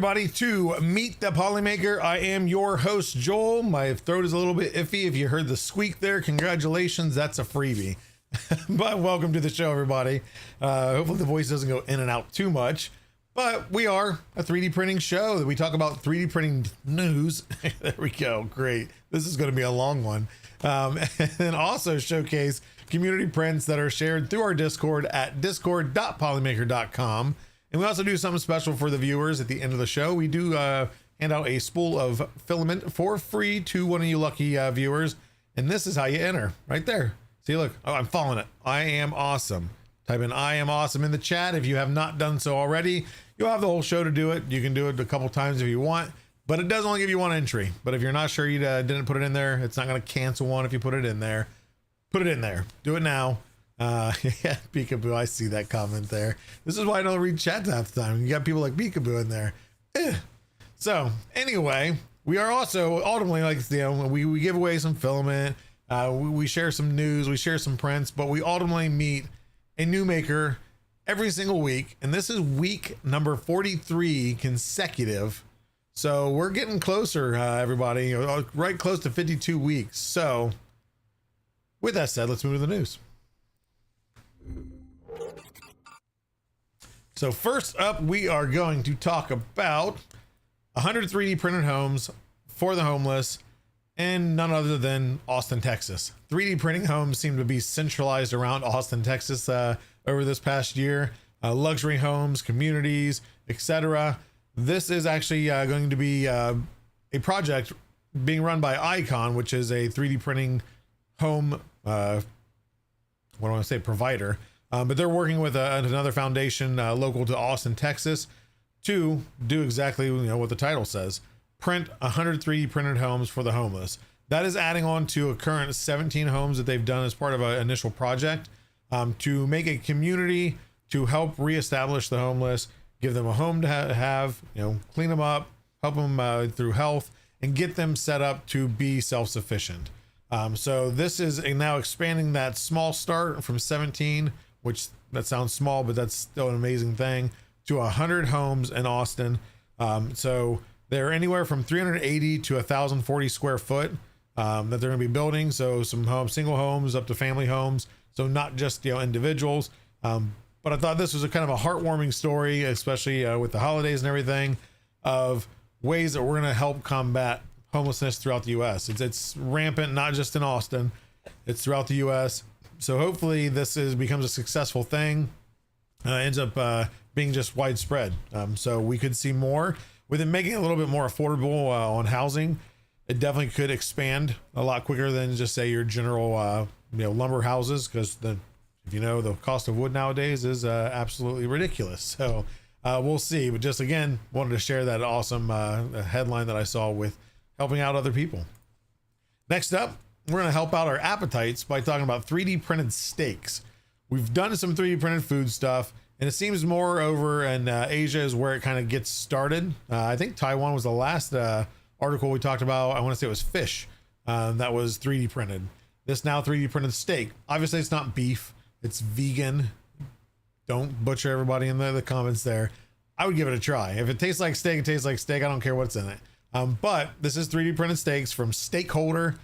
everybody, to Meet the Polymaker. I am your host, Joel. My throat is a little bit iffy. If you heard the squeak there, congratulations. That's a freebie. But welcome to the show, everybody. Hopefully the voice doesn't go in and out too much. But we are a 3D printing show that we talk about 3D printing news. There we go. Great. This is going to be a long one. And also showcase community prints that are shared through our Discord at discord.polymaker.com. And we also do something special for the viewers at the end of the show. We do hand out a spool of filament for free to one of you lucky viewers. And this is how you enter right there. See, look, oh, I'm following it. I am awesome. Type in I am awesome in the chat. If you have not done so already, you'll have the whole show to do it. You can do it a couple times if you want, but it does only give you one entry. But if you're not sure you didn't put it in there, it's not going to cancel one if you put it in there. Put it in there. Do it now. Yeah, Peekaboo, I see that comment there. This is why I don't read chat half the time. You got people like Peekaboo in there. So anyway, we are also ultimately, like, you know, we give away some filament, we share some news, we share some prints, but we ultimately meet a new maker every single week, and this is week number 43 consecutive. So we're getting closer, everybody, right close to 52 weeks. So with that said, let's move to the news. So first up, we are going to talk about 100 3D printed homes for the homeless in none other than Austin, Texas. 3D printing homes seem to be centralized around Austin, Texas over this past year. Luxury homes, communities, etc. This is actually going to be a project being run by Icon, which is a 3D printing home provider. But they're working with another foundation local to Austin, Texas, to do exactly what the title says: print 100 3D printed homes for the homeless. That is adding on to a current 17 homes that they've done as part of an initial project to make a community to help reestablish the homeless, give them a home to have, clean them up, help them through health, and get them set up to be self-sufficient. So this is now expanding that small start from 17, which that sounds small, but that's still an amazing thing, to 100 homes in Austin. So they're anywhere from 380 to 1,040 square foot that they're going to be building. So some single homes up to family homes. So not just individuals. But I thought this was a kind of a heartwarming story, especially with the holidays and everything, of ways that we're going to help combat homelessness throughout the U.S. It's rampant, not just in Austin, it's throughout the U.S. So hopefully this becomes a successful thing, ends up being just widespread. So we could see more with it, making it a little bit more affordable on housing. It definitely could expand a lot quicker than just say your general lumber houses, because the cost of wood nowadays is absolutely ridiculous. So we'll see. But just again, wanted to share that awesome headline that I saw with helping out other people. Next up, we're going to help out our appetites by talking about 3D printed steaks. We've done some 3D printed food stuff, and it seems more over in Asia is where it kind of gets started. I think Taiwan was the last article we talked about. I want to say it was fish that was 3D printed. This now 3D printed steak. Obviously, it's not beef. It's vegan. Don't butcher everybody in the comments there. I would give it a try. If it tastes like steak, it tastes like steak. I don't care what's in it. But this is 3D printed steaks from Stakeholder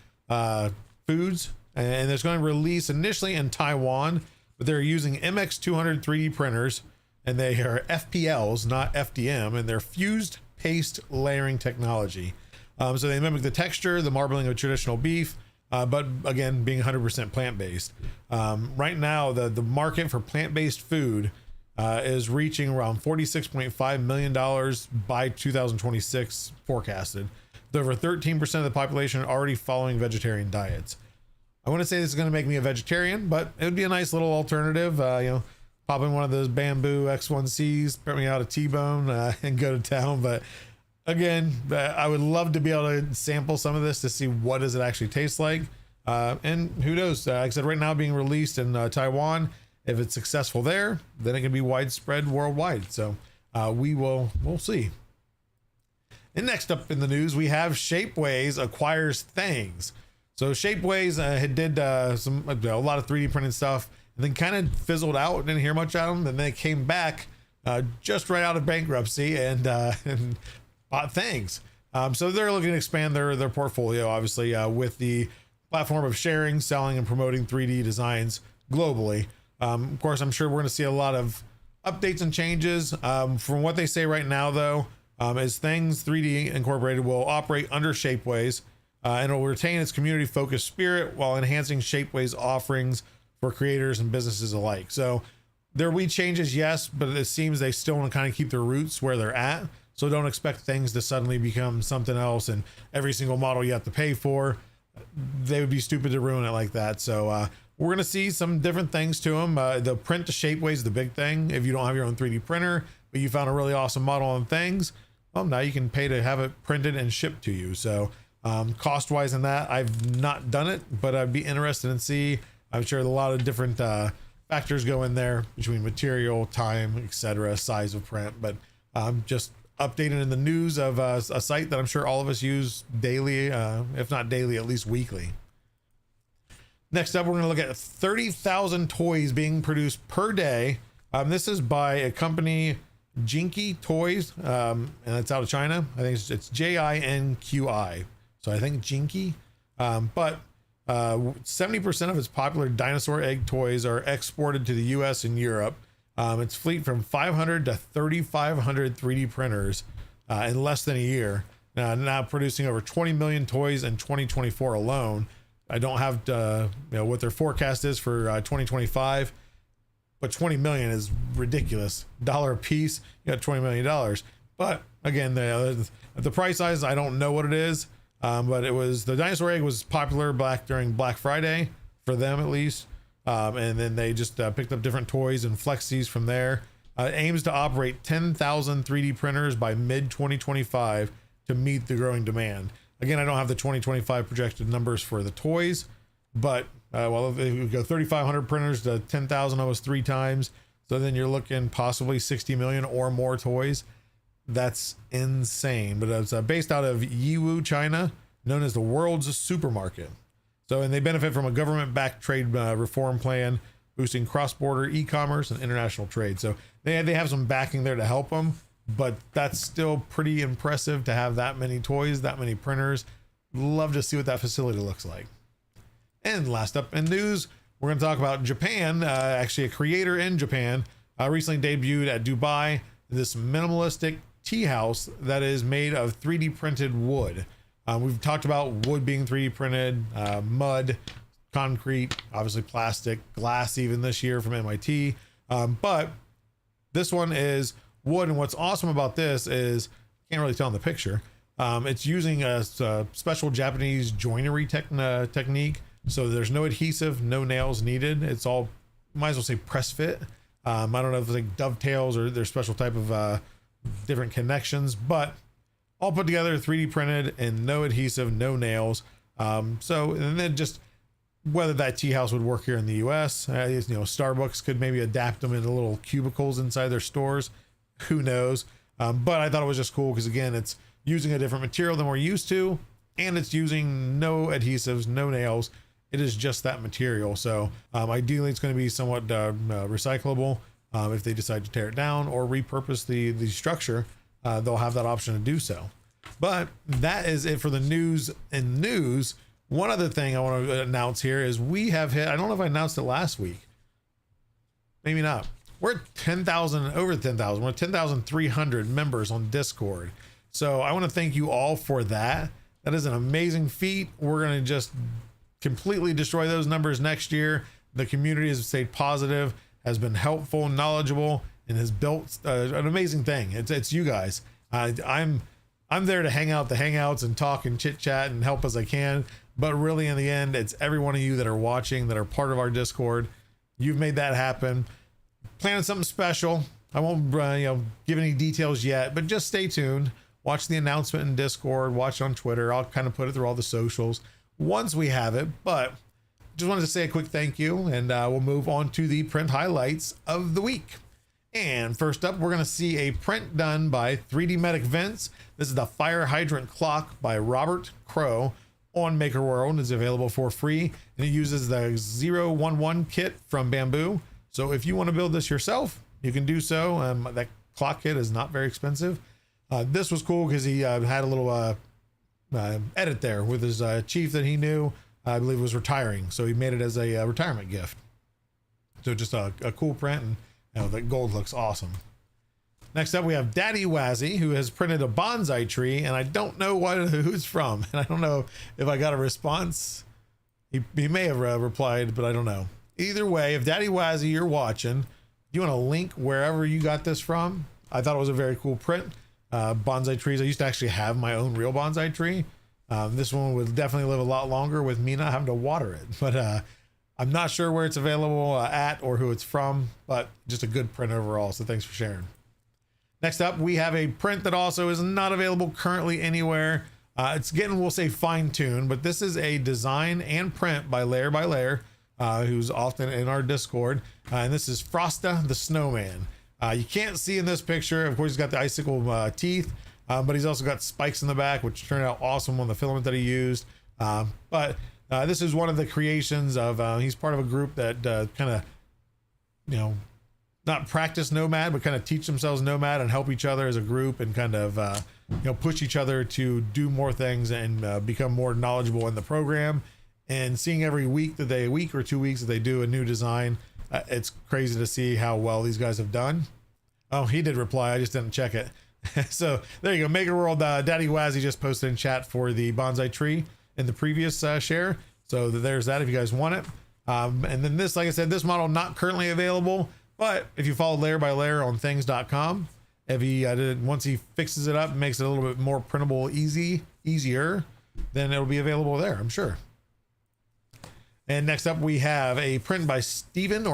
Foods, and it's going to release initially in Taiwan, but they're using MX200 3D printers, and they are FPLs, not FDM, and they're fused paste layering technology. So they mimic the texture, the marbling of traditional beef, but again, being 100% plant-based. Right now, the market for plant-based food is reaching around $46.5 million by 2026 forecasted, with over 13% of the population already following vegetarian diets. I want to say this is going to make me a vegetarian, but it would be a nice little alternative. Pop in one of those bamboo X1Cs, print me out a T-bone, and go to town. But again, I would love to be able to sample some of this to see what does it actually taste like. And who knows? Like I said, right now being released in Taiwan. If it's successful there, then it can be widespread worldwide. So we'll see. And next up in the news, we have Shapeways acquires Things. So Shapeways had did a lot of 3D printed stuff, and then kind of fizzled out. Didn't hear much out of them. And then they came back just right out of bankruptcy and bought things. So they're looking to expand their portfolio, obviously, with the platform of sharing, selling, and promoting 3D designs globally. Of course, I'm sure we're going to see a lot of updates and changes. From what they say right now, though, is Things 3D Incorporated will operate under Shapeways, and it will retain its community-focused spirit while enhancing Shapeways offerings for creators and businesses alike. So there will be changes, yes, but it seems they still want to kind of keep their roots where they're at. So don't expect things to suddenly become something else and every single model you have to pay for. They would be stupid to ruin it like that. So we're going to see some different things to them. The print to Shapeways is the big thing. If you don't have your own 3D printer, but you found a really awesome model on Things, well, now you can pay to have it printed and shipped to you. So cost wise in that, I've not done it, but I'd be interested in see. I'm sure a lot of different factors go in there between material, time, etc., size of print, but just updated in the news of a site that I'm sure all of us use daily, if not daily, at least weekly. Next up, we're going to look at 30,000 toys being produced per day. This is by a company, Jinky Toys, and it's out of China. I think it's JINQI. So I think Jinky. But 70% of its popular dinosaur egg toys are exported to the US and Europe. Its fleet from 500 to 3,500 3D printers in less than a year. Now producing over 20 million toys in 2024 alone. I don't have what their forecast is for 2025, but 20 million is ridiculous. $1 a piece, you got $20 million. But again, the price size, I don't know what it is, but it was the dinosaur egg was popular during Black Friday for them at least. And then they just picked up different toys and flexies from there. Aims to operate 10,000 3D printers by mid 2025 to meet the growing demand. Again, I don't have the 2025 projected numbers for the toys, but well, if we go 3,500 printers to 10,000, almost 3 times. So then you're looking possibly 60 million or more toys. That's insane. But it's based out of Yiwu, China, known as the world's supermarket. So, and they benefit from a government-backed trade reform plan, boosting cross-border e-commerce and international trade. So they have some backing there to help them, but that's still pretty impressive to have that many toys, that many printers. Love to see what that facility looks like. And last up in news, we're going to talk about Japan. Actually, a creator in Japan recently debuted at Dubai this minimalistic tea house that is made of 3D printed wood. We've talked about wood being 3D printed, mud, concrete, obviously plastic, glass even this year from MIT. But this one is wood. And what's awesome about this is, can't really tell in the picture, it's using a special Japanese joinery technique. So there's no adhesive, no nails needed. It's all, might as well say press fit. I don't know if it's like dovetails or there's special type of different connections, but all put together, 3D printed, and no adhesive, no nails. So, and then just whether that tea house would work here in the US, Starbucks could maybe adapt them into little cubicles inside their stores. Who knows? But I thought it was just cool because, again, it's using a different material than we're used to, and it's using no adhesives, no nails. It is just that material. So ideally, it's going to be somewhat recyclable. If they decide to tear it down or repurpose the structure, they'll have that option to do so. But that is it for the news and news. One other thing I want to announce here is we have hit, I don't know if I announced it last week. Maybe not. We're at 10,000, over 10,000. We're at 10,300 members on Discord. So I want to thank you all for that. That is an amazing feat. We're going to just completely destroy those numbers next year. The community has stayed positive, has been helpful, knowledgeable, and has built an amazing thing. It's you guys. I'm there to hang out the hangouts and talk and chit chat and help as I can. But really, in the end, it's every one of you that are watching, that are part of our Discord. You've made that happen. Planning something special. I won't give any details yet, but just stay tuned. Watch the announcement in Discord. Watch on Twitter. I'll kind of put it through all the socials once we have it. But just wanted to say a quick thank you, and we'll move on to the print highlights of the week. And first up, we're going to see a print done by 3D Medic Vince. This is the fire hydrant clock by Robert Crow on Maker World. It's available for free, and it uses the 011 kit from Bamboo. So if you want to build this yourself, you can do so. That clock kit is not very expensive. This was cool because he had a little edit there with his chief that he knew, I believe was retiring. So he made it as a retirement gift. So just a cool print, and the gold looks awesome. Next up, we have Daddy Wazzy, who has printed a bonsai tree, and I don't know who it's from. And I don't know if I got a response. He may have replied, but I don't know. Either way, if Daddy Wazzy, you're watching, you want to link wherever you got this from? I thought it was a very cool print. Bonsai trees. I used to actually have my own real bonsai tree. This one would definitely live a lot longer with me not having to water it. But I'm not sure where it's available at or who it's from, but just a good print overall. So thanks for sharing. Next up, we have a print that also is not available currently anywhere. It's getting, we'll say, fine-tuned, but this is a design and print by Layer, who's often in our Discord. And this is Frosta the Snowman. You can't see in this picture, of course, he's got the icicle teeth, but he's also got spikes in the back, which turned out awesome on the filament that he used. But this is one of the creations of, he's part of a group that kind of, not practice Nomad, but kind of teach themselves Nomad and help each other as a group and kind of, push each other to do more things and become more knowledgeable in the program. And seeing every week or 2 weeks that they do a new design, it's crazy to see how well these guys have done. Oh, he did reply. I just didn't check it. So there you go. Maker World, Daddy Wazzy just posted in chat for the bonsai tree in the previous share. So there's that if you guys want it. And then this, like I said, this model not currently available. But if you follow Layer by Layer on things.com, if he once he fixes it up and makes it a little bit more printable, easier, then it'll be available there, I'm sure. And next up, we have a print by Stephen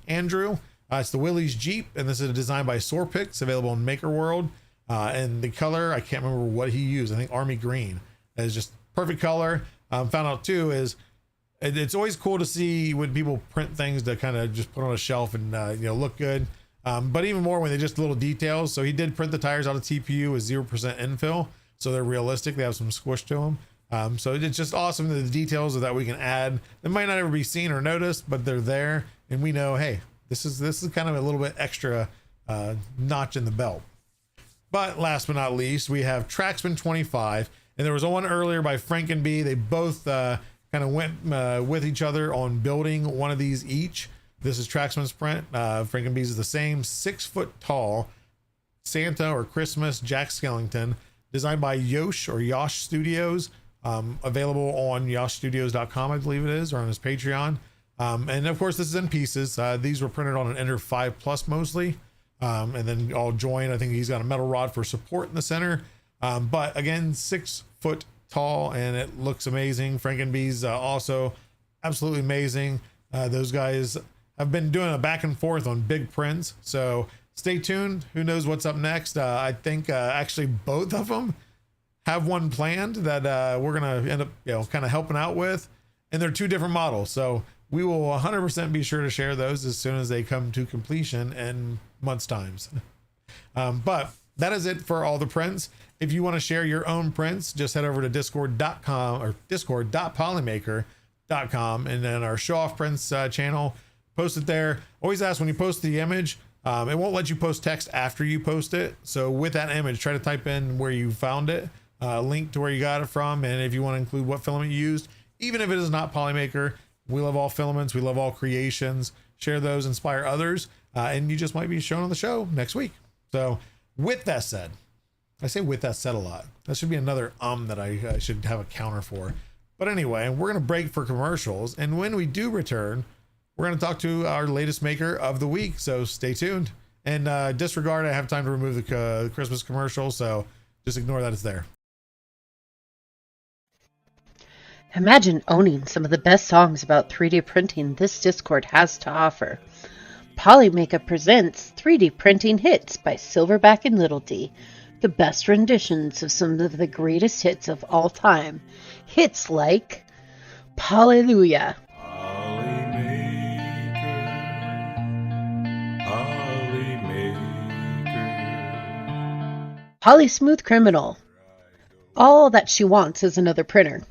Andrew. It's the Willys Jeep, and this is designed by Sorpix, available in Maker World. And the color, I can't remember what he used. I think Army Green is just perfect color. Found out too is it's always cool to see when people print things to kind of just put on a shelf and look good. But even more when they just little details. So he did print the tires out of TPU with 0% infill, so they're realistic. They have some squish to them. So it's just awesome the details that we can add. They might not ever be seen or noticed, but they're there, and we know, hey, this is kind of a little bit extra notch in the belt. But last but not least, we have Tracksman 25, and there was one earlier by Frank and B. They both kind of went with each other on building one of these each. This is Tracksman's print. Frank and B's is the same 6 foot tall Santa or Christmas Jack Skellington, designed by Yosh Studios. Available on yoshstudios.com, I believe it is, or on his Patreon. And of course, this is in pieces. These were printed on an Ender 5 Plus mostly, and then all joined. I think he's got a metal rod for support in the center. But again, 6 foot tall, and it looks amazing. Frank and B's also absolutely amazing. Those guys have been doing a back and forth on big prints, so stay tuned. Who knows what's up next? I think actually both of them have one planned that we're gonna end up kind of helping out with, and they're 2 different models, so we will 100% be sure to share those as soon as they come to completion in months times. But that is it for all the prints. If you want to share your own prints, just head over to discord.com or discord.polymaker.com, and then our show off prints channel, post it there. Always ask when you post the image, it won't let you post text after you post it. So with that image, try to type in where you found it, link to where you got it from, and if you want to include what filament you used, even if it is not Polymaker. We love all filaments, we love all creations. Share those, inspire others, and you just might be shown on the show next week. So with that said, I say with that said a lot. That should be another that I should have a counter for. But anyway, we're going to break for commercials, and when we do return, we're going to talk to our latest maker of the week. So stay tuned. And disregard, I have time to remove the Christmas commercial, so just ignore that it's there. Imagine owning some of the best songs about 3D printing this Discord has to offer. Polymaker presents 3D Printing Hits by Silverback and Little D, the best renditions of some of the greatest hits of all time. Hits like Hallelujah, Holly Smooth Criminal, All That She Wants Is Another Printer,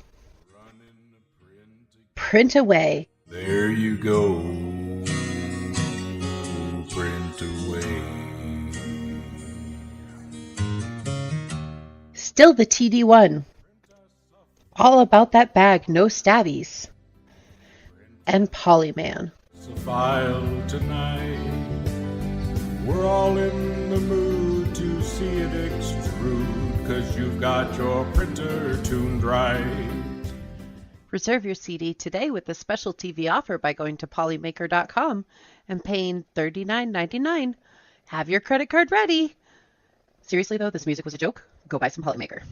Print Away, There you go, print away. Still the TD1. All about that bag, no stabbies. And Polyman. It's a file tonight. We're all in the mood to see it extrude, 'cause you've got your printer tuned right. Reserve your CD today with a special TV offer by going to polymaker.com and paying $39.99. Have your credit card ready. Seriously though, this music was a joke. Go buy some Polymaker.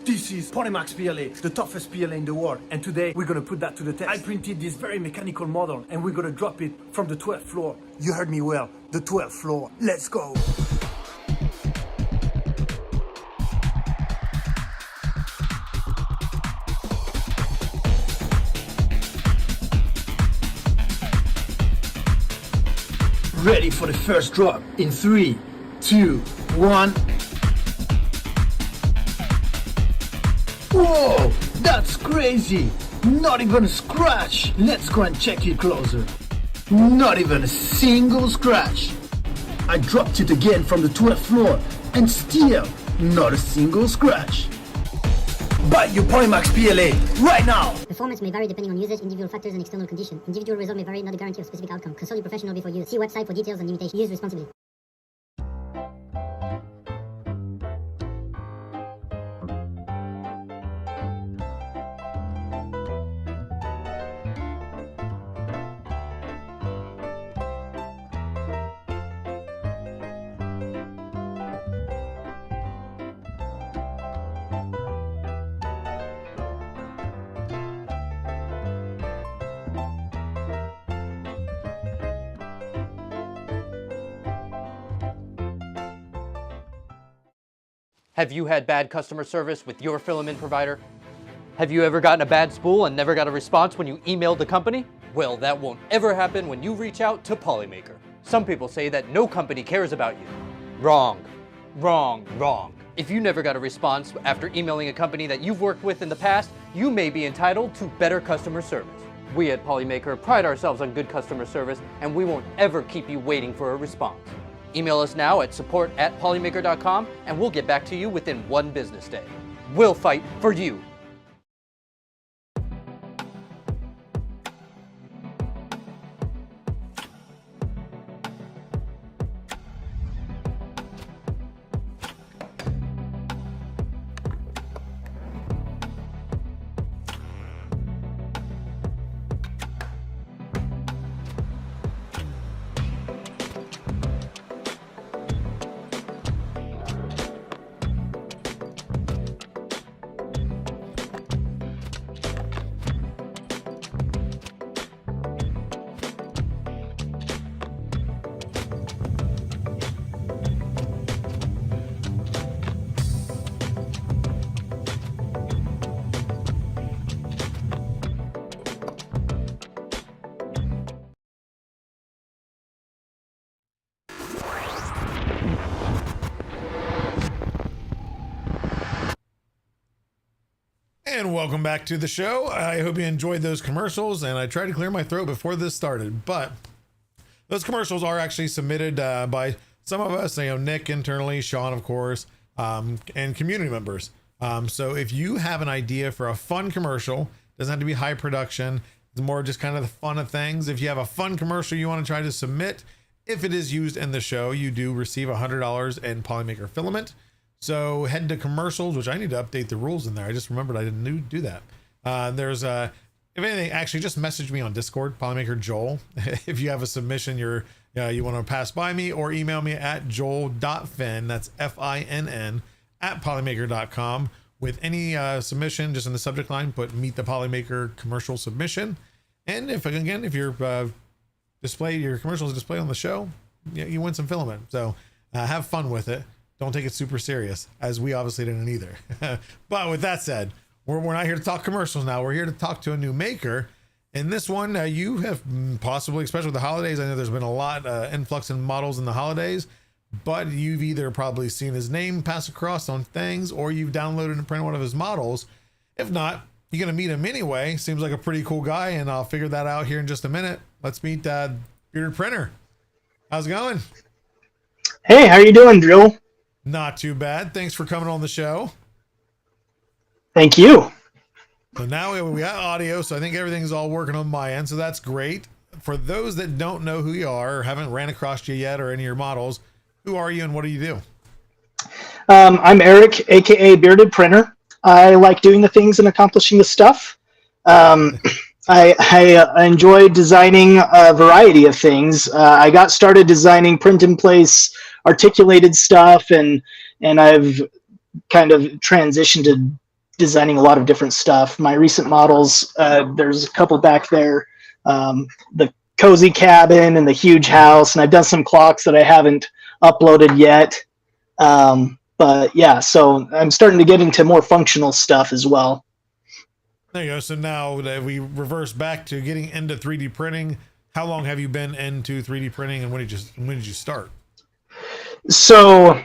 This is Polymax PLA, the toughest PLA in the world, and today we're gonna put that to the test. I printed this very mechanical model and we're gonna drop it from the 12th floor. You heard me well, the 12th floor. Let's go! Ready for the first drop in 3, 2, 1. Whoa, that's crazy! Not even a scratch! Let's go and check it closer. Not even a single scratch. I dropped it again from the 12th floor and still not a single scratch. Buy your Polymax PLA right now! Performance may vary depending on usage, individual factors, and external condition. Individual result may vary, not a guarantee of specific outcome. Consult your professional before use. See website for details and limitations. Use responsibly. Have you had bad customer service with your filament provider? Have you ever gotten a bad spool and never got a response when you emailed the company? Well, that won't ever happen when you reach out to Polymaker. Some people say that no company cares about you. Wrong. Wrong. Wrong. If you never got a response after emailing a company that you've worked with in the past, you may be entitled to better customer service. We at Polymaker pride ourselves on good customer service, and we won't ever keep you waiting for a response. Email us now at support@polymaker.com and we'll get back to you within 1 business day. We'll fight for you. And welcome back to the show. I hope you enjoyed those commercials, and I tried to clear my throat before this started, but those commercials are actually submitted by some of us, Nick internally, Sean, of course, and community members. So if you have an idea for a fun commercial, doesn't have to be high production, it's more just kind of the fun of things. If you have a fun commercial you want to try to submit, if it is used in the show, you do receive $100 in Polymaker filament. So head to commercials, which I need to update the rules in there. I just remembered I didn't do that. There's if anything, actually just message me on Discord, Polymaker Joel. If you have a submission you want to pass by me, or email me at joel.finn, that's FINN, at polymaker.com with any submission. Just in the subject line, put meet the Polymaker commercial submission. And if your commercial is displayed on the show, you win some filament. So have fun with it. Don't take it super serious, as we obviously didn't either. But with that said, we're not here to talk commercials now. We're here to talk to a new maker. In this one, you have possibly, especially with the holidays, I know there's been a lot influx in models in the holidays, but you've either probably seen his name pass across on things, or you've downloaded and printed one of his models. If not, you're going to meet him anyway. Seems like a pretty cool guy, and I'll figure that out here in just a minute. Let's meet Bearded Printer. How's it going? Hey, how you doing, Joel? Not too bad. Thanks for coming on the show. Thank you. So now we got audio, so I think everything's all working on my end, so that's great. For those that don't know who you are or haven't ran across you yet or any of your models, who are you and what do you do? I'm Eric, aka Bearded Printer. I like doing the things and accomplishing the stuff. I enjoy designing a variety of things. I got started designing print-in-place articulated stuff, and I've kind of transitioned to designing a lot of different stuff. My recent models, there's a couple back there, the cozy cabin and the huge house, and I've done some clocks that I haven't uploaded yet. But yeah, so I'm starting to get into more functional stuff as well. There you go. So now that we reverse back to getting into 3D printing, how long have you been into 3D printing, and when did you start? So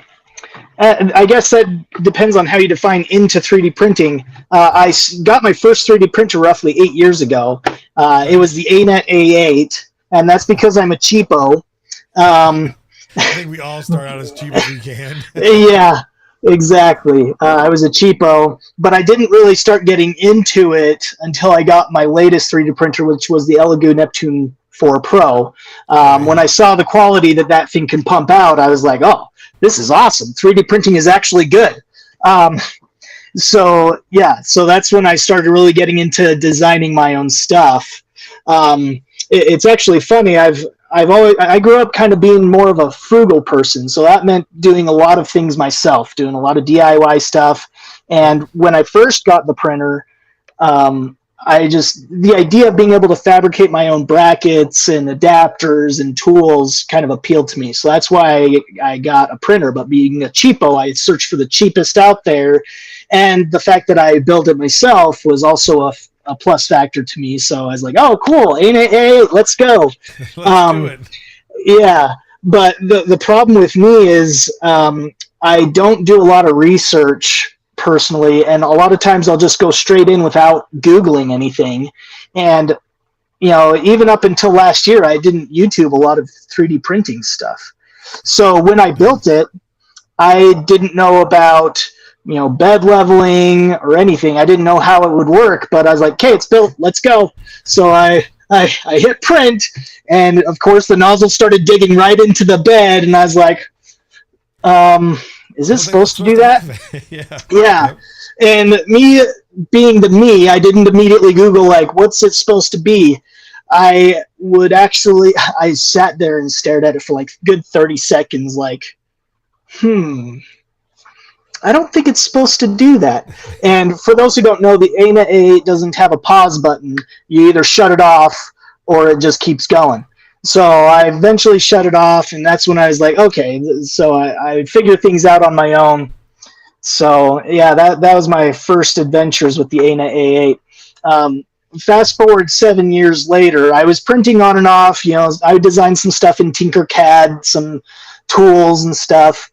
I guess that depends on how you define into 3D printing. I got my first 3D printer roughly 8 years ago. It was the ANET A8, and that's because I'm a cheapo. I think we all start out as cheap as we can. Yeah, exactly. I was a cheapo, but I didn't really start getting into it until I got my latest 3D printer, which was the Elegoo Neptune 4 Pro. When I saw the quality that thing can pump out, I was like, oh, this is awesome. 3D printing is actually good. So that's when I started really getting into designing my own stuff. It's actually funny. I grew up kind of being more of a frugal person, so that meant doing a lot of things myself, doing a lot of DIY stuff. And when I first got the printer, the idea of being able to fabricate my own brackets and adapters and tools kind of appealed to me. So that's why I got a printer. But being a cheapo, I searched for the cheapest out there, and the fact that I built it myself was also a plus factor to me. So I was like, oh, cool, A8, let's go. Let's do it. Yeah, but the problem with me is I don't do a lot of research personally, and a lot of times I'll just go straight in without Googling anything. And even up until last year, I didn't YouTube a lot of 3D printing stuff. So when I built it, I didn't know about bed leveling or anything. I didn't know how it would work, but I was like, okay, it's built, let's go. So I hit print, and of course the nozzle started digging right into the bed, and I was like, is this supposed to do that? Yeah. Yep. And me being the me, I didn't immediately Google, like, what's it supposed to be? I sat there and stared at it for like good 30 seconds, like, I don't think it's supposed to do that. And for those who don't know, the ANET A8 doesn't have a pause button. You either shut it off or it just keeps going. So I eventually shut it off, and that's when I was like, okay, so I figured things out on my own. So yeah, that was my first adventures with the ANET A8. Fast forward 7 years later, I was printing on and off. I designed some stuff in Tinkercad, some tools and stuff.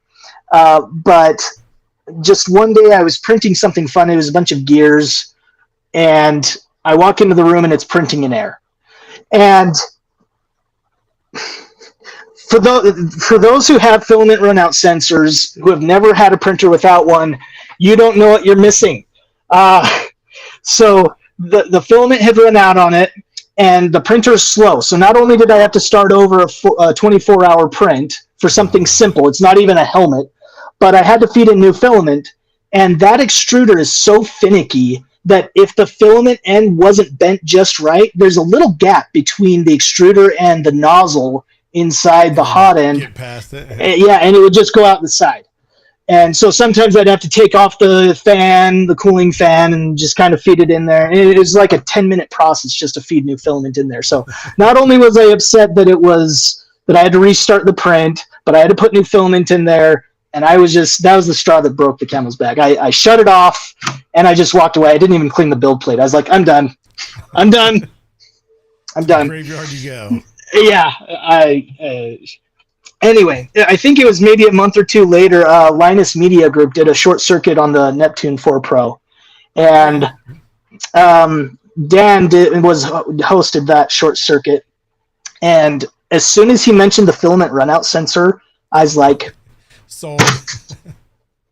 But just one day I was printing something fun. It was a bunch of gears, and I walk into the room and it's printing in air. And for those who have filament runout sensors, who have never had a printer without one, you don't know what you're missing. So the filament had run out on it, and the printer is slow. So not only did I have to start over a 24-hour print for something simple, it's not even a helmet, but I had to feed in new filament, and that extruder is so finicky that if the filament end wasn't bent just right, there's a little gap between the extruder and the nozzle inside the hot end. Get past it. Yeah, and it would just go out the side. And so sometimes I'd have to take off the fan, the cooling fan, and just kind of feed it in there. And it was like a 10-minute process just to feed new filament in there. So not only was I upset that I had to restart the print, but I had to put new filament in there. And that was the straw that broke the camel's back. I shut it off, and I just walked away. I didn't even clean the build plate. I was like, I'm done. Graveyard you go. Yeah. Anyway, I think it was maybe a month or two later, Linus Media Group did a short circuit on the Neptune 4 Pro. And Dan hosted that short circuit. And as soon as he mentioned the filament runout sensor, I was like, sold.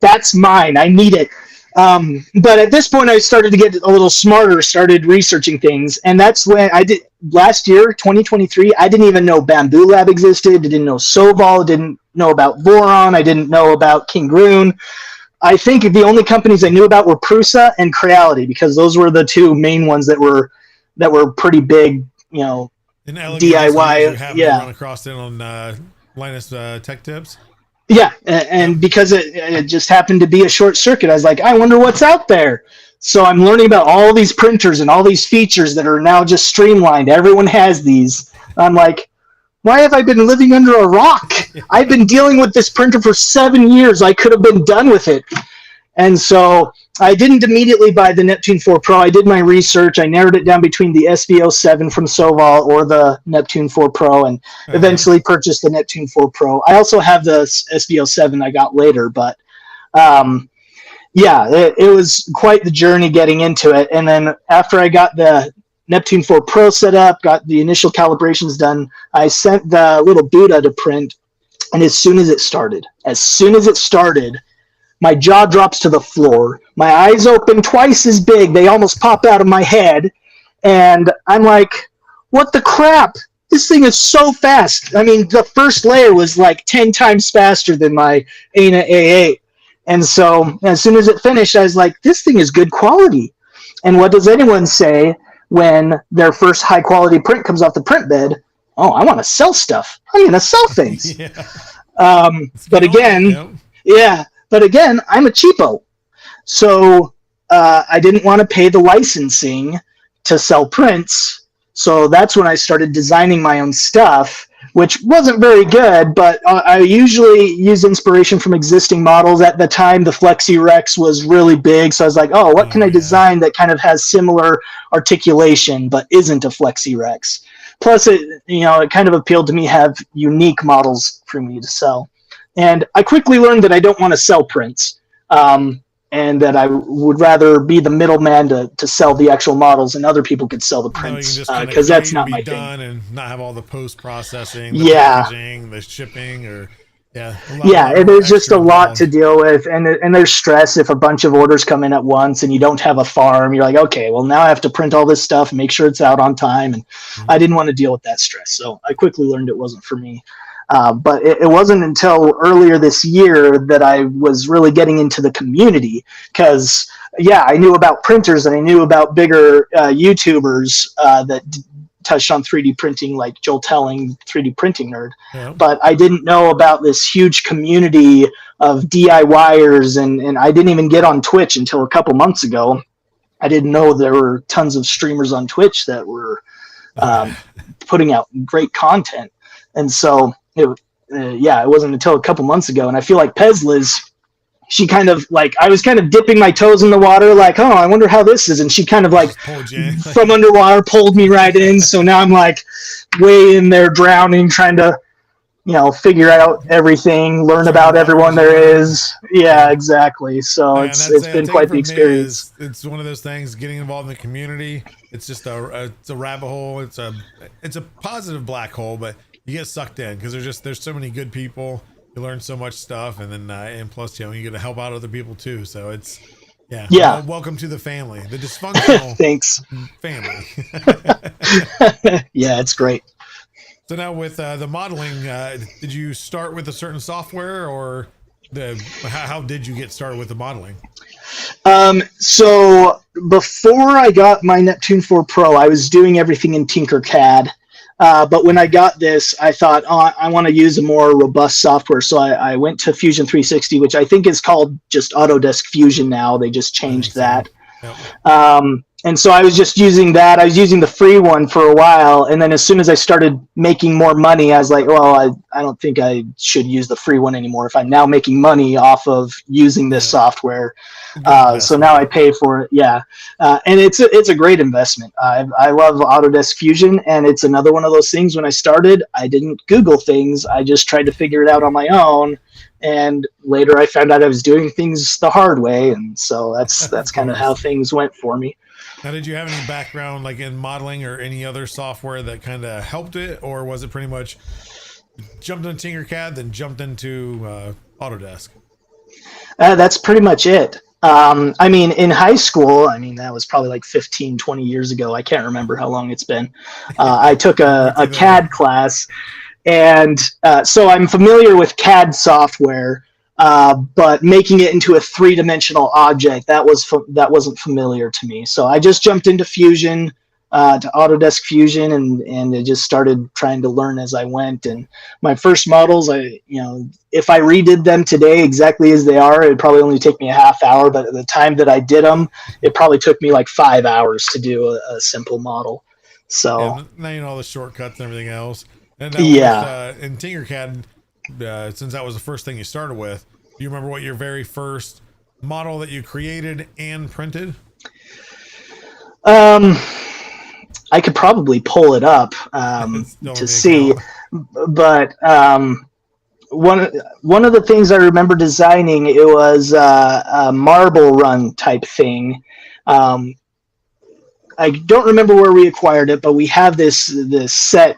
that's mine. I need it. But at this point, I started to get a little smarter, started researching things. And that's when I did last year, 2023. I didn't even know Bamboo Lab existed. I didn't know Soval. Didn't know about Voron. I didn't know about King Rune. I think the only companies I knew about were Prusa and Creality, because those were the two main ones that were pretty big, And DIY. You happen to run across it on Linus Tech Tips. Yeah, and because it just happened to be a short circuit, I was like, I wonder what's out there. So I'm learning about all these printers and all these features that are now just streamlined. Everyone has these. I'm like, why have I been living under a rock? I've been dealing with this printer for 7 years. I could have been done with it. And so I didn't immediately buy the Neptune 4 Pro. I did my research. I narrowed it down between the SVO7 from Soval or the Neptune 4 Pro, and eventually purchased the Neptune 4 Pro. I also have the SVO7 I got later, but it was quite the journey getting into it. And then after I got the Neptune 4 Pro set up, got the initial calibrations done, I sent the little Buddha to print, and as soon as it started, my jaw drops to the floor. My eyes open twice as big. They almost pop out of my head. And I'm like, what the crap? This thing is so fast. I mean, the first layer was like 10 times faster than my ANA A8. And so as soon as it finished, I was like, this thing is good quality. And what does anyone say when their first high quality print comes off the print bed? Oh, I want to sell stuff. I'm going to sell things. But again, I'm a cheapo. So I didn't want to pay the licensing to sell prints. So that's when I started designing my own stuff, which wasn't very good, but I usually use inspiration from existing models. At the time, the Flexi Rex was really big. So I was like, what can I design that kind of has similar articulation, but isn't a Flexi Rex? Plus, it kind of appealed to me have unique models for me to sell. And I quickly learned that I don't want to sell prints, and that I would rather be the middleman to sell the actual models, and other people could sell the prints, because that's not my thing. And not have all the post processing, the packaging, the shipping, it is just a lot to deal with, and there's stress if a bunch of orders come in at once and you don't have a farm. You're like, okay, well now I have to print all this stuff and make sure it's out on time, and I didn't want to deal with that stress, so I quickly learned it wasn't for me. But it wasn't until earlier this year that I was really getting into the community, because, I knew about printers and I knew about bigger YouTubers that touched on 3D printing, like Joel Telling, 3D Printing Nerd. Yeah. But I didn't know about this huge community of DIYers, and I didn't even get on Twitch until a couple months ago. I didn't know there were tons of streamers on Twitch that were putting out great content. And so it wasn't until a couple months ago. And I feel like Pezliz, she kind of like, I was kind of dipping my toes in the water, like, oh, I wonder how this is. And she kind of like from underwater pulled me right in. So now I'm like way in there drowning, trying to, figure out everything, learn about everyone there is. Yeah, exactly. So it's been quite the experience. It's one of those things, getting involved in the community. It's just a rabbit hole. It's a positive black hole, but you get sucked in because there's so many good people. You learn so much stuff, and then and plus you get to help out other people too. So it's welcome to the family, the dysfunctional thanks family. Yeah, it's great. So now with the modeling, did you start with a certain software, or how did you get started with the modeling? So before I got my Neptune 4 Pro, I was doing everything in Tinkercad. But when I got this, I thought, I want to use a more robust software. So I went to Fusion 360, which I think is called just Autodesk Fusion now. They just changed that. Yep. And so I was just using that. I was using the free one for a while. And then as soon as I started making more money, I was like, well, I don't think I should use the free one anymore if I'm now making money off of using this software. So now I pay for it. Yeah. And it's a great investment. I love Autodesk Fusion, and it's another one of those things. When I started, I didn't Google things. I just tried to figure it out on my own. And later I found out I was doing things the hard way. And so that's kind of how things went for me. Now, did you have any background like in modeling or any other software that kind of helped it, or was it pretty much jumped into Tinkercad, then jumped into Autodesk? That's pretty much it. I mean, in high school, I mean, that was probably like 15, 20 years ago. I can't remember how long it's been. I took a CAD class, and so I'm familiar with CAD software, but making it into a three-dimensional object, that wasn't familiar to me. So I just jumped into Fusion, to Autodesk Fusion, and I just started trying to learn as I went. And my first models, if I redid them today exactly as they are, it'd probably only take me a half hour. But at the time that I did them, it probably took me like 5 hours to do a simple model. So now you know all the shortcuts and everything else. And in Tinkercad, since that was the first thing you started with, do you remember what your very first model that you created and printed? I could probably pull it up to see, but one of the things I remember designing, it was a marble run type thing. I don't remember where we acquired it, but we have this set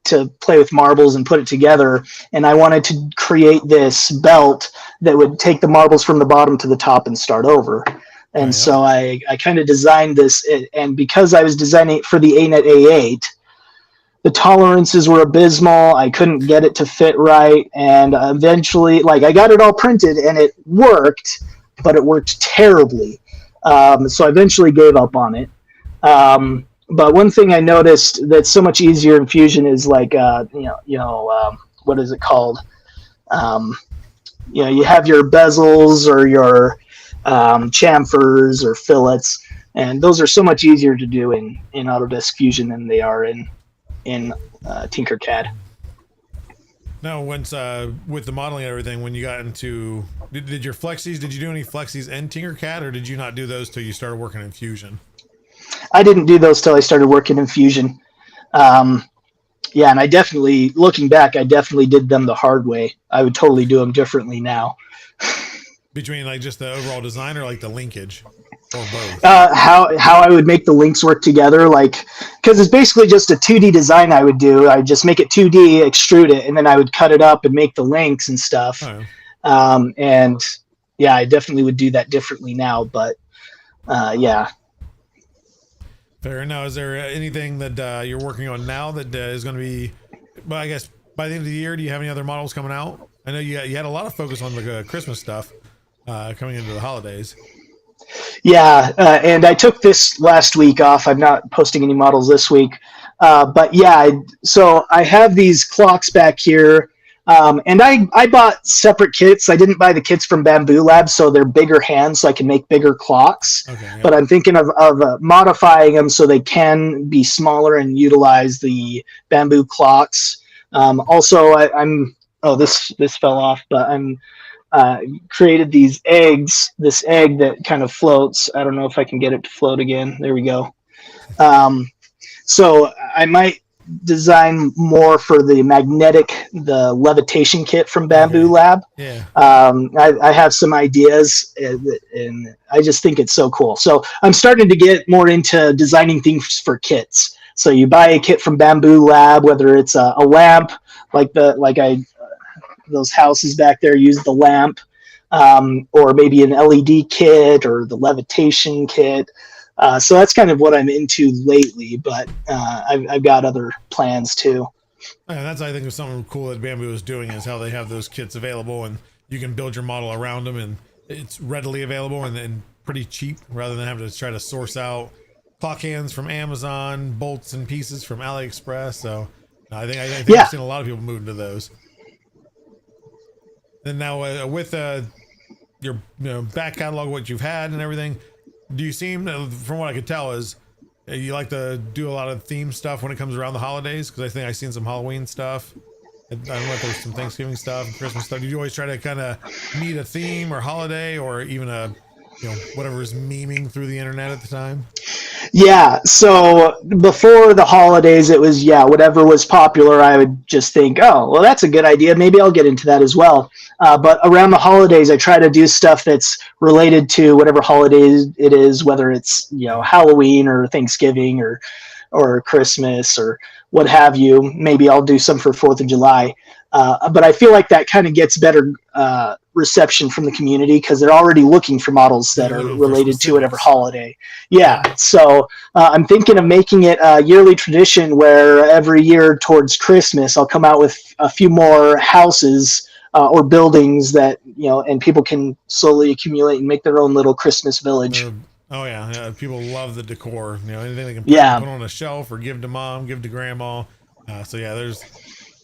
to play with marbles and put it together, and I wanted to create this belt that would take the marbles from the bottom to the top and start over. And so I kind of designed this, and because I was designing it for the ANET A8, the tolerances were abysmal. I couldn't get it to fit right, and eventually, I got it all printed, and it worked, but it worked terribly. So I eventually gave up on it. But one thing I noticed that's so much easier in Fusion is what is it called? You have your bezels or your chamfers or fillets, and those are so much easier to do in Autodesk Fusion than they are in Tinkercad. No, once with the modeling and everything, when you got into did your flexies, did you do any flexies in Tinkercad, or did you not do those till you started working in Fusion? I didn't do those till I started working in Fusion. And I definitely, looking back, I definitely did them the hard way. I would totally do them differently now. Between just the overall design or the linkage, or both? How I would make the links work together, because it's basically just a 2D design I would do. I just make it 2D, extrude it, and then I would cut it up and make the links and stuff. Oh. And yeah, I definitely would do that differently now, but yeah. Fair. Now, is there anything that you're working on now that is going to be, well, I guess by the end of the year, do you have any other models coming out? I know you had a lot of focus on the Christmas stuff coming into the holidays. Yeah, and I took this last week off. I'm not posting any models this week. But yeah, so I have these clocks back here. And I bought separate kits. I didn't buy the kits from Bamboo Lab, so they're bigger hands, so I can make bigger clocks. Okay, yeah. But I'm thinking of modifying them so they can be smaller and utilize the bamboo clocks. Also, this fell off, but I'm created these eggs. This egg that kind of floats. I don't know if I can get it to float again. There we go. So I might design more for the levitation kit from Bamboo Lab. Yeah. I have some ideas, and I just think it's so cool. So I'm starting to get more into designing things for kits. So you buy a kit from Bamboo Lab, whether it's a lamp, those houses back there use the lamp, or maybe an LED kit or the levitation kit. So that's kind of what I'm into lately, but I've got other plans too. And that's, I think, is something cool that Bamboo is doing, is how they have those kits available, and you can build your model around them, and it's readily available and pretty cheap, rather than having to try to source out clock hands from Amazon, bolts and pieces from AliExpress. So I think I've seen a lot of people move into those. And now with your back catalog, what you've had and everything, do you seem, from what I could tell, is you like to do a lot of theme stuff when it comes around the holidays? Because I think I've seen some Halloween stuff. I don't know if there's some Thanksgiving stuff and Christmas stuff. Did you always try to kind of meet a theme or holiday, or even whatever is memeing through the internet at the time? Yeah, so before the holidays, it was, whatever was popular, I would just think, oh, well, that's a good idea. Maybe I'll get into that as well. But around the holidays, I try to do stuff that's related to whatever holidays it is, whether it's, Halloween or Thanksgiving or or Christmas or what have you. Maybe I'll do some for 4th of July. But I feel like that kind of gets better reception from the community because they're already looking for models that are related to whatever holiday. Yeah. So I'm thinking of making it a yearly tradition where every year towards Christmas, I'll come out with a few more houses or buildings that, and people can slowly accumulate and make their own little Christmas village. Oh yeah, people love the decor. Anything they can put on a shelf or give to mom, give to grandma. So yeah, there's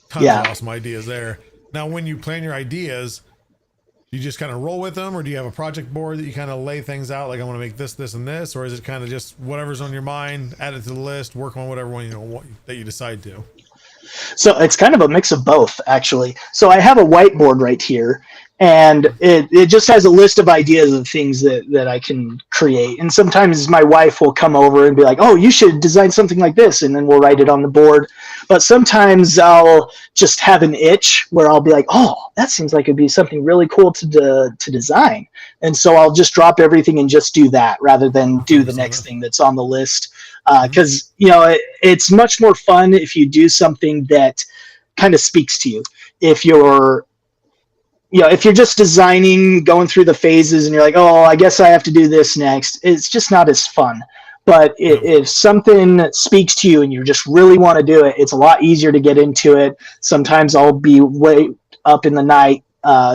tons of awesome ideas there. Now, when you plan your ideas, you just kind of roll with them, or do you have a project board that you kind of lay things out? Like, I want to make this, this, and this, or is it kind of just whatever's on your mind, add it to the list, work on whatever one that you decide to? So it's kind of a mix of both, actually. So I have a whiteboard right here, and it just has a list of ideas of things that I can create. And sometimes my wife will come over and be like, oh, you should design something like this, and then we'll write it on the board. But sometimes I'll just have an itch where I'll be like, oh, that seems like it'd be something really cool to design. And so I'll just drop everything and just do that rather than do the next thing that's on the list. Because it's much more fun if you do something that kind of speaks to you. If you're just designing, going through the phases, and you're like, oh, I guess I have to do this next, it's just not as fun. But if something speaks to you and you just really want to do it, it's a lot easier to get into it. Sometimes I'll be way up in the night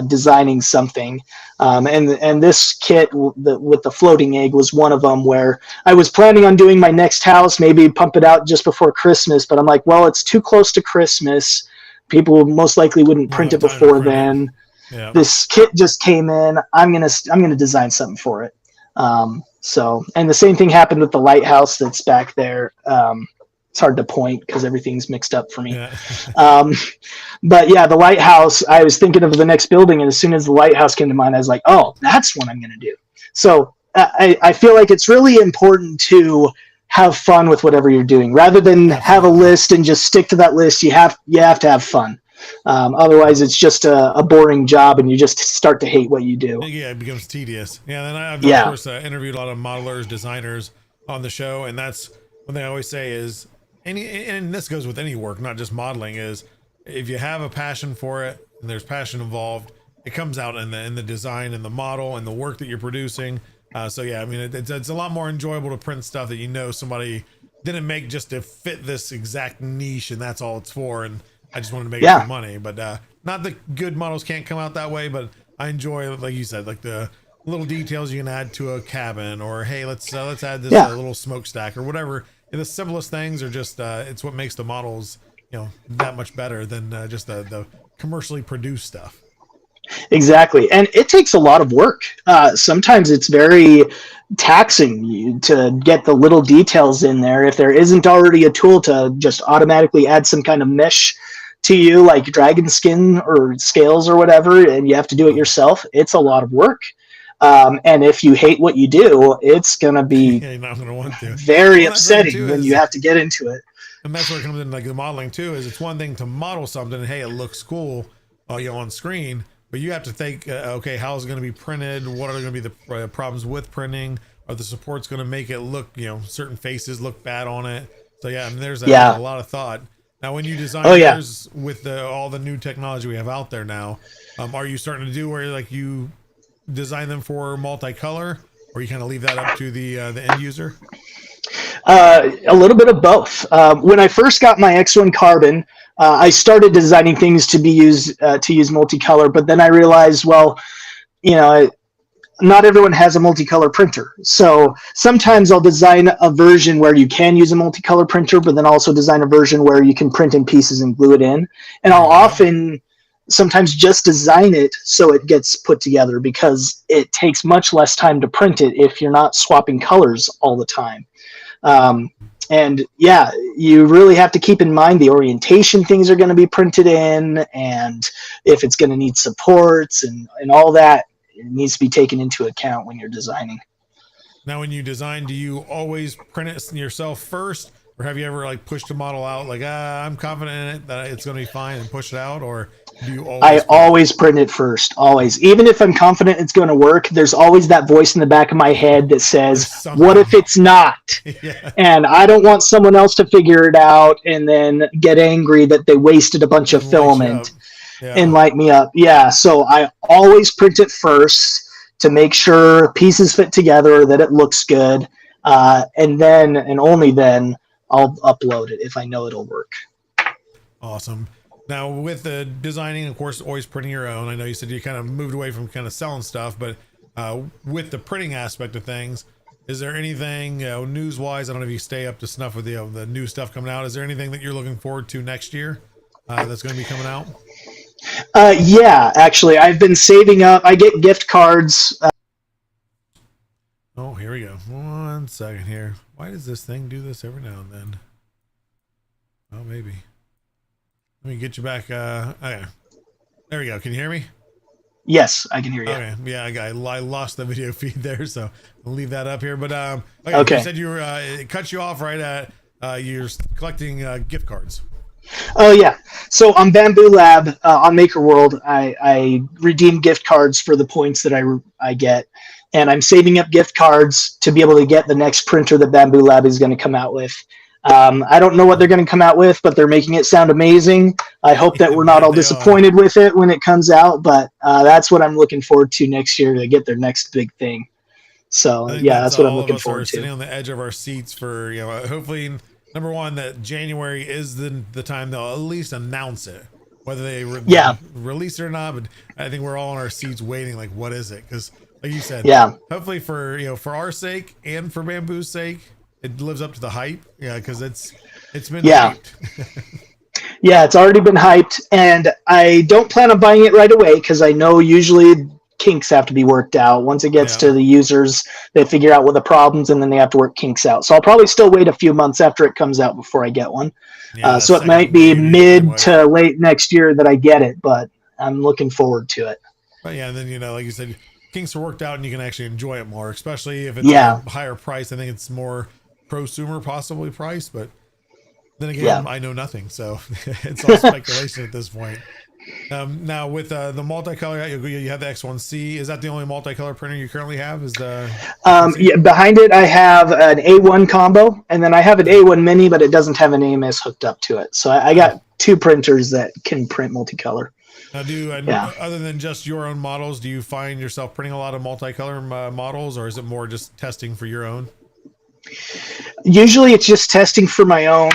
designing something. And this kit with the floating egg was one of them, where I was planning on doing my next house, maybe pump it out just before Christmas. But I'm like, well, it's too close to Christmas. People most likely wouldn't print it before then. Yeah. This kit just came in. I'm gonna design something for it. And the same thing happened with the lighthouse that's back there. It's hard to point because everything's mixed up for me. Yeah. But yeah, the lighthouse, I was thinking of the next building, and as soon as the lighthouse came to mind, I was like, oh, that's what I'm going to do. So I feel like it's really important to have fun with whatever you're doing. Rather than have a list and just stick to that list, you have to have fun. Otherwise, it's just a boring job, and you just start to hate what you do. Yeah, it becomes tedious. Yeah, and I've of course interviewed a lot of modelers, designers on the show, and that's one thing I always say is, and this goes with any work, not just modeling, is if you have a passion for it and there's passion involved, it comes out in the design and the model and the work that you're producing. So yeah, I mean, it's a lot more enjoyable to print stuff that somebody didn't make just to fit this exact niche and that's all it's for. And I just wanted to make some money, but not that good models can't come out that way, but I enjoy, like you said, like the little details you can add to a cabin, or hey, let's add this little smokestack or whatever. The simplest things are just it's what makes the models that much better than just the commercially produced stuff. Exactly, and it takes a lot of work. Sometimes it's very taxing to get the little details in there. If there isn't already a tool to just automatically add some kind of mesh to you, like dragon skin or scales or whatever, and you have to do it yourself, it's a lot of work. And if you hate what you do, it's going to be you're not gonna want to. Very upsetting when you have to get into it. And that's where it comes in, like the modeling too, is it's one thing to model something and hey, it looks cool on screen, but you have to think, okay, how is it going to be printed? What are going to be the problems with printing? Are the supports going to make it look, certain faces look bad on it? So yeah, I mean, there's a lot of thought. Now, when you design yours with all the new technology we have out there now, are you starting to do where like you design them for multicolor, or you kind of leave that up to the end user? A little bit of both. When I first got my X1 Carbon, I started designing things to use multicolor, but then I realized, well, not everyone has a multicolor printer. So sometimes I'll design a version where you can use a multicolor printer, but then also design a version where you can print in pieces and glue it in. And I'll often sometimes just design it so it gets put together, because it takes much less time to print it if you're not swapping colors all the time. And yeah, you really have to keep in mind the orientation things are going to be printed in, and if it's going to need supports and all that, it needs to be taken into account when you're designing. Now, when you design, do you always print it yourself first, or have you ever like pushed a model out like I'm confident in it that it's going to be fine and push it out, or do you always? I always print it first, always. Even if I'm confident it's going to work, there's always that voice in the back of my head that says, "What if it's not?" Yeah. And I don't want someone else to figure it out and then get angry that they wasted a bunch of filament and light me up. Yeah, so I always print it first to make sure pieces fit together, that it looks good, and then and only then I'll upload it if I know it'll work. Awesome. Now with the designing, of course, always printing your own. I know you said you kind of moved away from kind of selling stuff, but with the printing aspect of things, is there anything news wise? I don't know if you stay up to snuff with the new stuff coming out. Is there anything that you're looking forward to next year that's going to be coming out? Yeah, actually, I've been saving up. I get gift cards. Oh, here we go. 1 second here. Why does this thing do this every now and then? Oh, maybe. Let me get you back. Okay. There we go. Can you hear me? Yes, I can hear you. Okay. Yeah, I lost the video feed there, so I'll leave that up here. But okay. You said you were it cut you off right at you're collecting gift cards. Oh yeah. So on Bamboo Lab on Maker World, I redeem gift cards for the points that I get, and I'm saving up gift cards to be able to get the next printer that Bamboo Lab is going to come out with. I don't know what they're going to come out with, but they're making it sound amazing. I hope that we're not all disappointed with it when it comes out, but that's what I'm looking forward to next year to get their next big thing. So yeah, that's what I'm looking forward to. Sitting on the edge of our seats for hopefully. Number one, that January is the time they'll at least announce it, whether they release it or not. But I think we're all on our seats waiting, like, what is it? Because, like you said, hopefully for our sake and for Bamboo's sake, it lives up to the hype. Yeah, because it's been hyped. Yeah, it's already been hyped, and I don't plan on buying it right away because I know usually kinks have to be worked out. Once it gets to the users, they figure out what the problems, and then they have to work kinks out. So I'll probably still wait a few months after it comes out before I get one. So it might be mid to late next year that I get it, but I'm looking forward to it. But yeah, and then like you said, kinks are worked out, and you can actually enjoy it more, especially if it's a higher price. I think it's more prosumer possibly priced, but then again, I know nothing, so it's all speculation at this point. Now with the multicolor, you have the X1C. Is that the only multicolor printer you currently have? Is the behind it I have an A1 combo, and then I have an A1 mini, but it doesn't have an AMS hooked up to it. So I got two printers that can print multicolor. Now, other than just your own models, do you find yourself printing a lot of multicolor models, or is it more just testing for your own? Usually it's just testing for my own.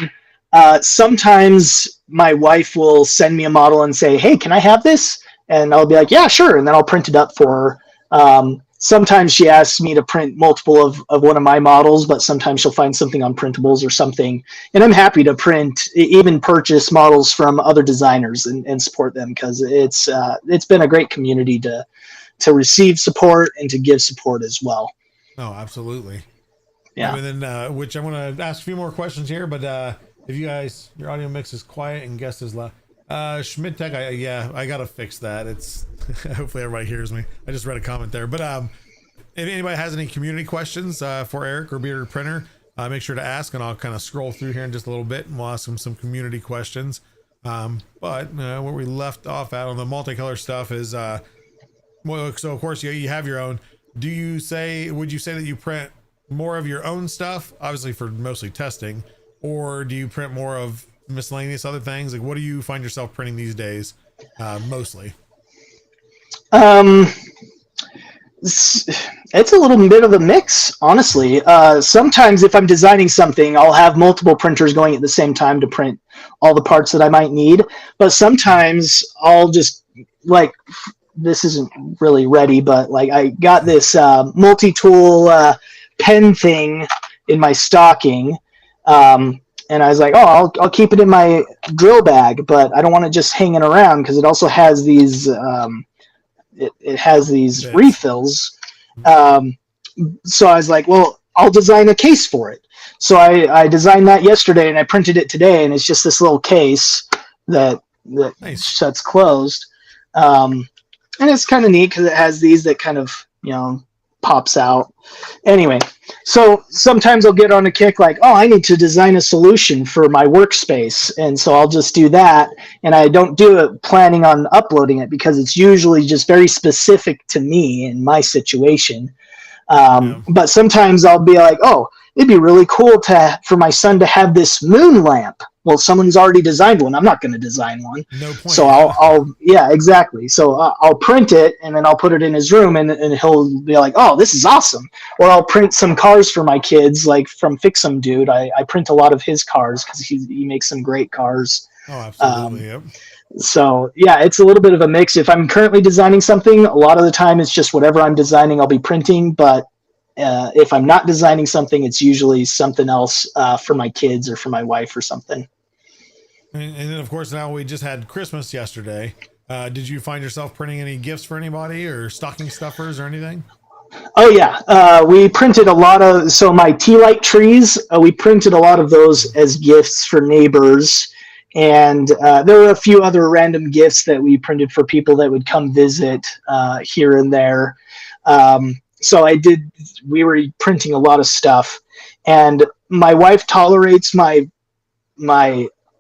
Sometimes my wife will send me a model and say, "Hey, can I have this?" And I'll be like, "Yeah, sure." And then I'll print it up for her. Sometimes she asks me to print multiple of one of my models, but sometimes she'll find something on printables or something. And I'm happy to even purchase models from other designers and support them, because it's been a great community to receive support and to give support as well. Oh, absolutely. Yeah. And then, which I'm going to ask a few more questions here, but if you guys, your audio mix is quiet and guest is loud. Schmidt Tech, I gotta fix that. It's hopefully everybody hears me. I just read a comment there, but if anybody has any community questions for Eric or Bearded Printer, make sure to ask, and I'll kind of scroll through here in just a little bit, and we'll ask them some community questions. But where we left off at on the multicolor stuff is so of course you have your own. Would you say that you print more of your own stuff, obviously for mostly testing, or do you print more of miscellaneous other things? Like, what do you find yourself printing these days, mostly? It's a little bit of a mix, honestly. Sometimes if I'm designing something, I'll have multiple printers going at the same time to print all the parts that I might need. But sometimes I'll just, like, this isn't really ready, but like I got this multi-tool pen thing in my stocking. And I was like, oh, I'll keep it in my drill bag, but I don't want it just hanging around, because it also has these it has these refills. So I was like, well, I'll design a case for it. So I designed that yesterday, and I printed it today, and it's just this little case that shuts closed. And it's kind of neat because it has these that kind of, pops out. Anyway, So sometimes I'll get on a kick like, oh, I need to design a solution for my workspace. And so I'll just do that. And I don't do it planning on uploading it because it's usually just very specific to me and my situation. But sometimes I'll be like, oh, it'd be really cool for my son to have this moon lamp. Well, someone's already designed one. I'm not going to design one. No point. So yeah, exactly. So I'll print it and then I'll put it in his room and he'll be like, oh, this is awesome. Or I'll print some cars for my kids, like from Fix'em Dude. I print a lot of his cars because he makes some great cars. Oh, absolutely. Yep. So yeah, it's a little bit of a mix. If I'm currently designing something, a lot of the time it's just whatever I'm designing, I'll be printing. But if I'm not designing something, it's usually something else for my kids or for my wife or something. And then, of course, now we just had Christmas yesterday. Did you find yourself printing any gifts for anybody or stocking stuffers or anything? Oh, yeah. We printed a lot of, so my tea light trees, we printed a lot of those as gifts for neighbors. And there were a few other random gifts that we printed for people that would come visit here and there. So we were printing a lot of stuff. And my wife tolerates my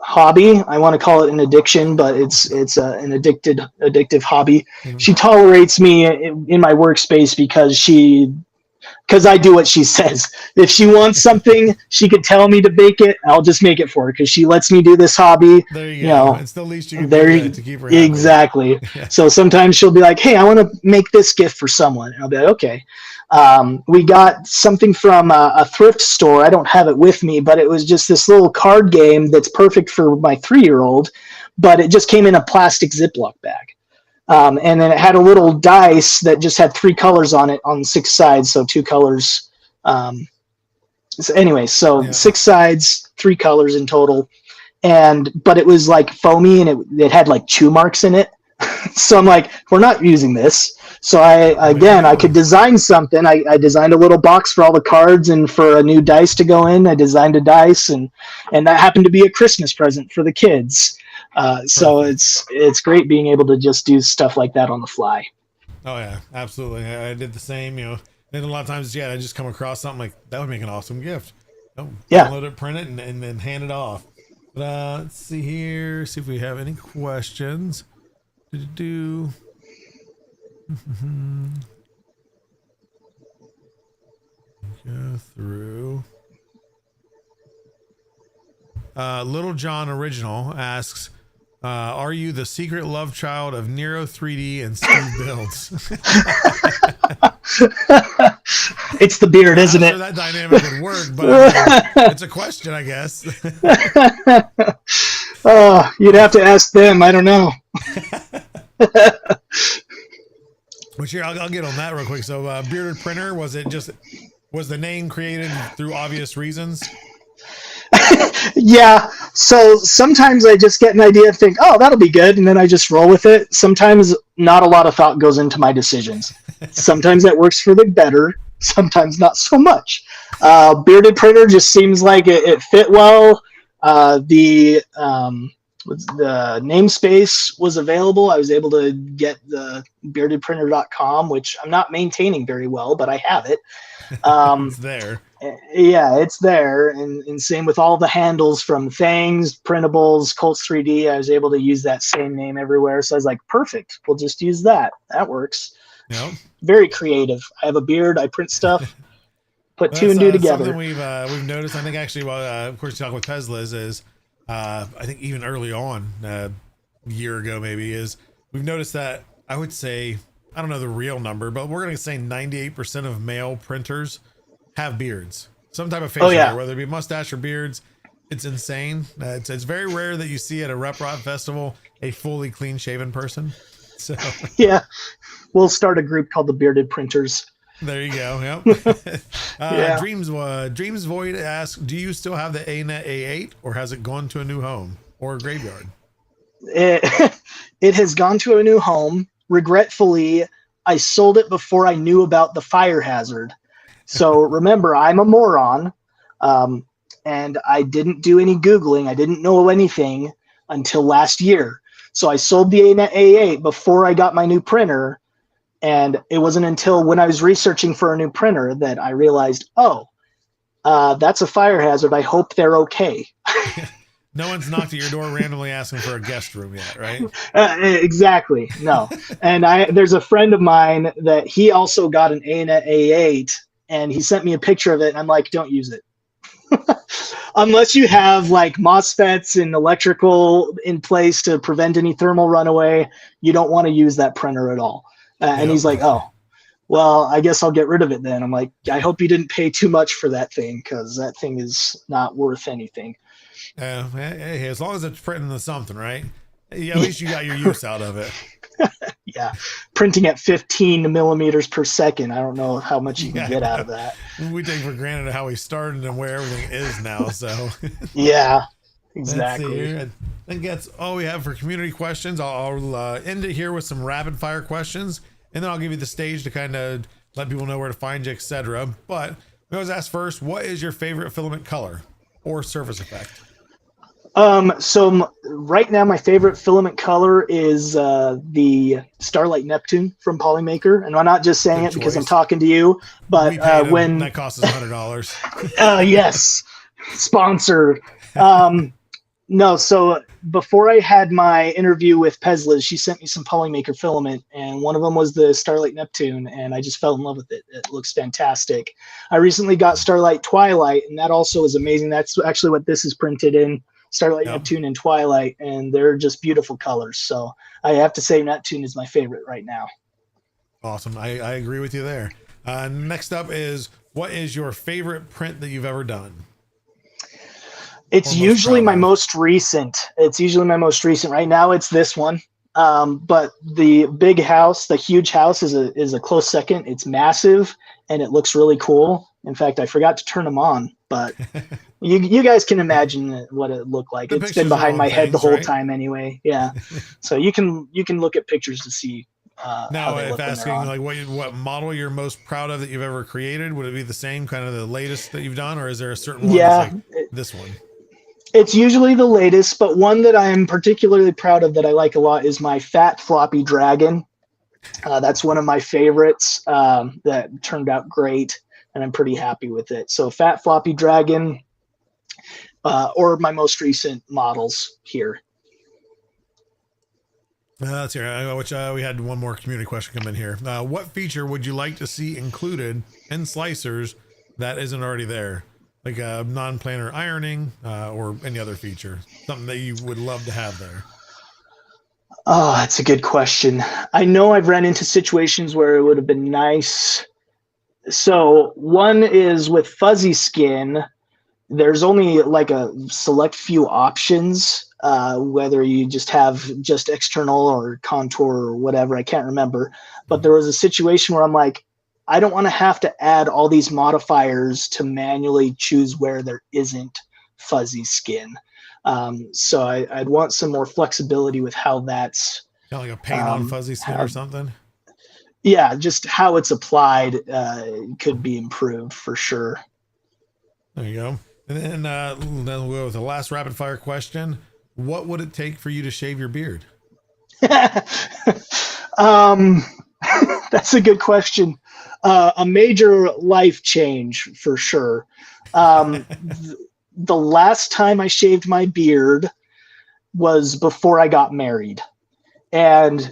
hobby. I want to call it an addiction, but it's an addictive hobby. Mm-hmm. She tolerates me in my workspace because I do what she says. If she wants something, she could tell me to bake it. I'll just make it for her because she lets me do this hobby. There you go. It's the least you can do to keep her happy. Exactly. Yeah. So sometimes she'll be like, hey, I want to make this gift for someone. And I'll be like, okay. We got something from a thrift store. I don't have it with me, but it was just this little card game that's perfect for my 3-year-old, but it just came in a plastic Ziploc bag. And then it had a little dice that just had 3 colors on it on 6 sides. So 2 colors. So anyway, 6 sides, 3 colors in total. But it was like foamy and it had like chew marks in it. So I'm like, we're not using this. So I could design something. I designed a little box for all the cards and for a new dice to go in. I designed a dice and that happened to be a Christmas present for the kids. So it's great being able to just do stuff like that on the fly. Oh yeah, absolutely. I did the same, then a lot of times, I just come across something like that would make an awesome gift. Download it, print it, and then hand it off. But let's see here, see if we have any questions. Go through. Little John Original asks, are you the secret love child of Nero 3D and Steve Builds? It's the beard, isn't it? Sure that dynamic would work, but it's a question, I guess. Oh, you'd have to ask them. I don't know. Which here, I'll get on that real quick. So, bearded printer, was the name created through obvious reasons? Yeah. So sometimes I just get an idea and think, oh, that'll be good. And then I just roll with it. Sometimes not a lot of thought goes into my decisions. Sometimes that works for the better. Sometimes not so much. Bearded printer just seems like it fit well. The namespace was available. I was able to get the beardedprinter.com, which I'm not maintaining very well, but I have it. It's there. Yeah, it's there. And same with all the handles from Fangs, Printables, Colts 3D. I was able to use that same name everywhere. So I was like, perfect. We'll just use that. That works. Yep. Very creative. I have a beard. I print stuff. Put two and two together. Something we've noticed. I think actually, of course, talking with Teslas is, I think even early on, a year ago maybe, is we've noticed that I would say, I don't know the real number, but we're going to say 98% of male printers have beards, some type of facial hair, whether it be mustache or beards. It's insane. It's very rare that you see at a Rep Rot festival a fully clean shaven person. So yeah, we'll start a group called the Bearded Printers. There you go. Yep. Dreams Void asks, do you still have the ANET A8 or has it gone to a new home or a graveyard? It has gone to a new home. Regretfully, I sold it before I knew about the fire hazard. So remember, I'm a moron, and I didn't do any Googling. I didn't know anything until last year. So I sold the ANET A8 before I got my new printer, And it wasn't until when I was researching for a new printer that I realized, that's a fire hazard. I hope they're okay. No one's knocked at your door randomly asking for a guest room yet, right? Exactly. No. And there's a friend of mine that he also got an ANET A8, and he sent me a picture of it, and I'm like, don't use it. Unless you have like MOSFETs and electrical in place to prevent any thermal runaway, you don't want to use that printer at all. And he's like, oh, well, I guess I'll get rid of it then. I'm like, I hope you didn't pay too much for that thing, because that thing is not worth anything. Hey, as long as it's printing something, right? At least you got your use out of it. Yeah, printing at 15 millimeters per second. I don't know how much you can get out of that. We take for granted how we started and where everything is now. So yeah, exactly. Let's see here. I think that's all we have for community questions. I'll end it here with some rapid fire questions, and then I'll give you the stage to kind of let people know where to find you, etc. But we always ask first, what is your favorite filament color or surface effect? So right now my favorite filament color is the Starlight Neptune from Polymaker, and I'm not just saying it because I'm talking to you, but when that costs us $100. Yes, sponsored. No, so before I had my interview with Peslas, she sent me some Polymaker filament, and one of them was the Starlight Neptune, and I just fell in love with it. It looks fantastic. I recently got Starlight Twilight, and that also is amazing. That's actually what this is printed in. Starlight, Neptune, and Twilight, and they're just beautiful colors. So I have to say Neptune is my favorite right now. Awesome. I agree with you there. Next up is, what is your favorite print that you've ever done? It's usually my most recent. It's usually my most recent. Right now it's this one. But the big house, the huge house is a close second. It's massive and it looks really cool. In fact, I forgot to turn them on, but you guys can imagine what it looked like. It's been behind my head the whole time anyway. Yeah. So you can look at pictures to see. Now, if asking like what model you're most proud of that you've ever created, would it be the same kind of the latest that you've done, or is there a certain one? Yeah, that's like this one. It's usually the latest, but one that I'm particularly proud of that I like a lot is my fat floppy dragon. That's one of my favorites that turned out great, and I'm pretty happy with it. So fat floppy dragon, or my most recent models here. Let's hear. Which we had one more community question come in here. What feature would you like to see included in slicers that isn't already there? Like a non-planar ironing or any other feature, something that you would love to have there. Oh, that's a good question. I know I've run into situations where it would have been nice. So one is with fuzzy skin, there's only like a select few options, whether you just have just external or contour or whatever, I can't remember. But there was a situation where I'm like, I don't want to have to add all these modifiers to manually choose where there isn't fuzzy skin. So I'd want some more flexibility with how that's kind of like a paint on fuzzy skin or something. Yeah, just how it's applied could be improved for sure. There you go. And then we'll go with the last rapid fire question. What would it take for you to shave your beard? That's a good question. A major life change for sure. The last time I shaved my beard was before I got married. And,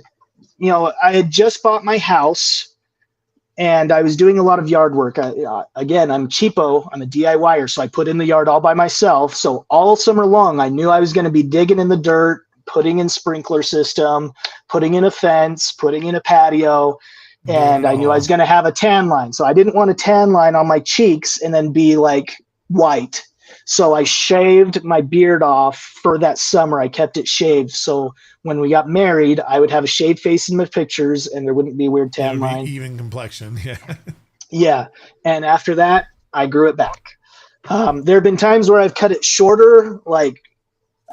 you know, I had just bought my house and I was doing a lot of yard work. Again, I'm cheapo. I'm a DIYer, so I put in the yard all by myself. So all summer long, I knew I was going to be digging in the dirt, putting in sprinkler system, putting in a fence, putting in a patio. And I knew I was going to have a tan line. So I didn't want a tan line on my cheeks and then be like white. So I shaved my beard off for that summer. I kept it shaved. So when we got married, I would have a shaved face in my pictures and there wouldn't be a weird tan line. Even complexion. Yeah. Yeah. And after that, I grew it back. There have been times where I've cut it shorter, like,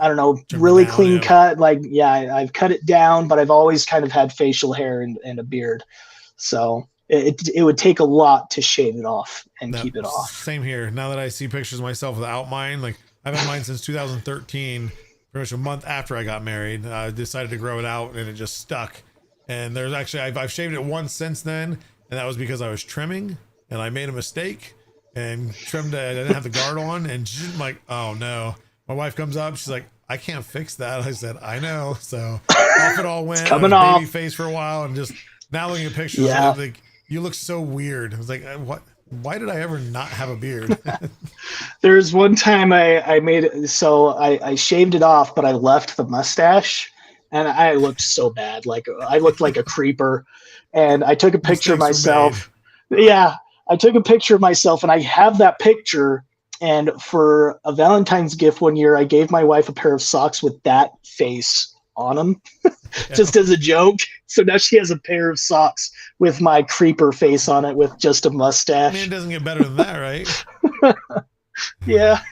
I don't know, really clean cut. Like, yeah, I've cut it down, but I've always kind of had facial hair and a beard. So it would take a lot to shave it off and keep it off. Same here. Now that I see pictures of myself without mine, like I've had mine since 2013, pretty much a month after I got married. I decided to grow it out and it just stuck. And there's actually, I've shaved it once since then, and that was because I was trimming and I made a mistake and trimmed it. I didn't have the guard on, and she's like, oh no. My wife comes up, she's like, I can't fix that. I said, I know. So off it all went. It's coming I was off. baby face for a while, and just now looking at pictures, Yeah. like, you look so weird. I was like, what? Why did I ever not have a beard? There's one time I made it, so I shaved it off, but I left the mustache, and I looked so bad. Like I looked like a creeper, and I took a picture of Mistakes were myself. Yeah, I took a picture of myself, and I have that picture. And for a Valentine's gift one year, I gave my wife a pair of socks with that face on them, just as a joke. So now she has a pair of socks with my creeper face on it with just a mustache. I mean, it doesn't get better than that, right? Yeah.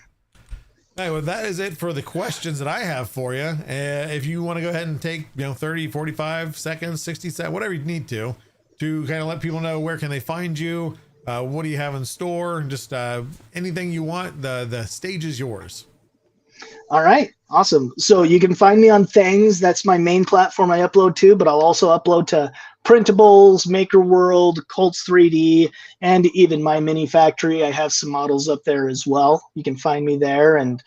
Hey, well, that is it for the questions that I have for you. If you want to go ahead and take, 30, 45 seconds, 60 seconds, whatever you need to kind of let people know where can they find you, what do you have in store, just anything you want, the stage is yours. All right. Awesome. So you can find me on Things. That's my main platform I upload to, but I'll also upload to Printables, Maker World, Colts 3D, and even my mini factory. I have some models up there as well. You can find me there. And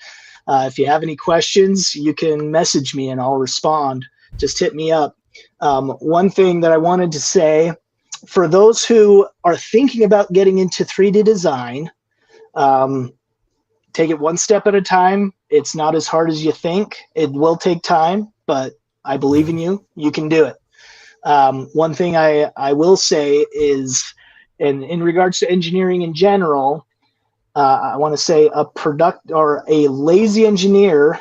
if you have any questions, you can message me and I'll respond. Just hit me up. One thing that I wanted to say, for those who are thinking about getting into 3D design, take it one step at a time. It's not as hard as you think. It will take time, but I believe in you. You can do it. One thing I will say is, in regards to engineering in general, I want to say a lazy engineer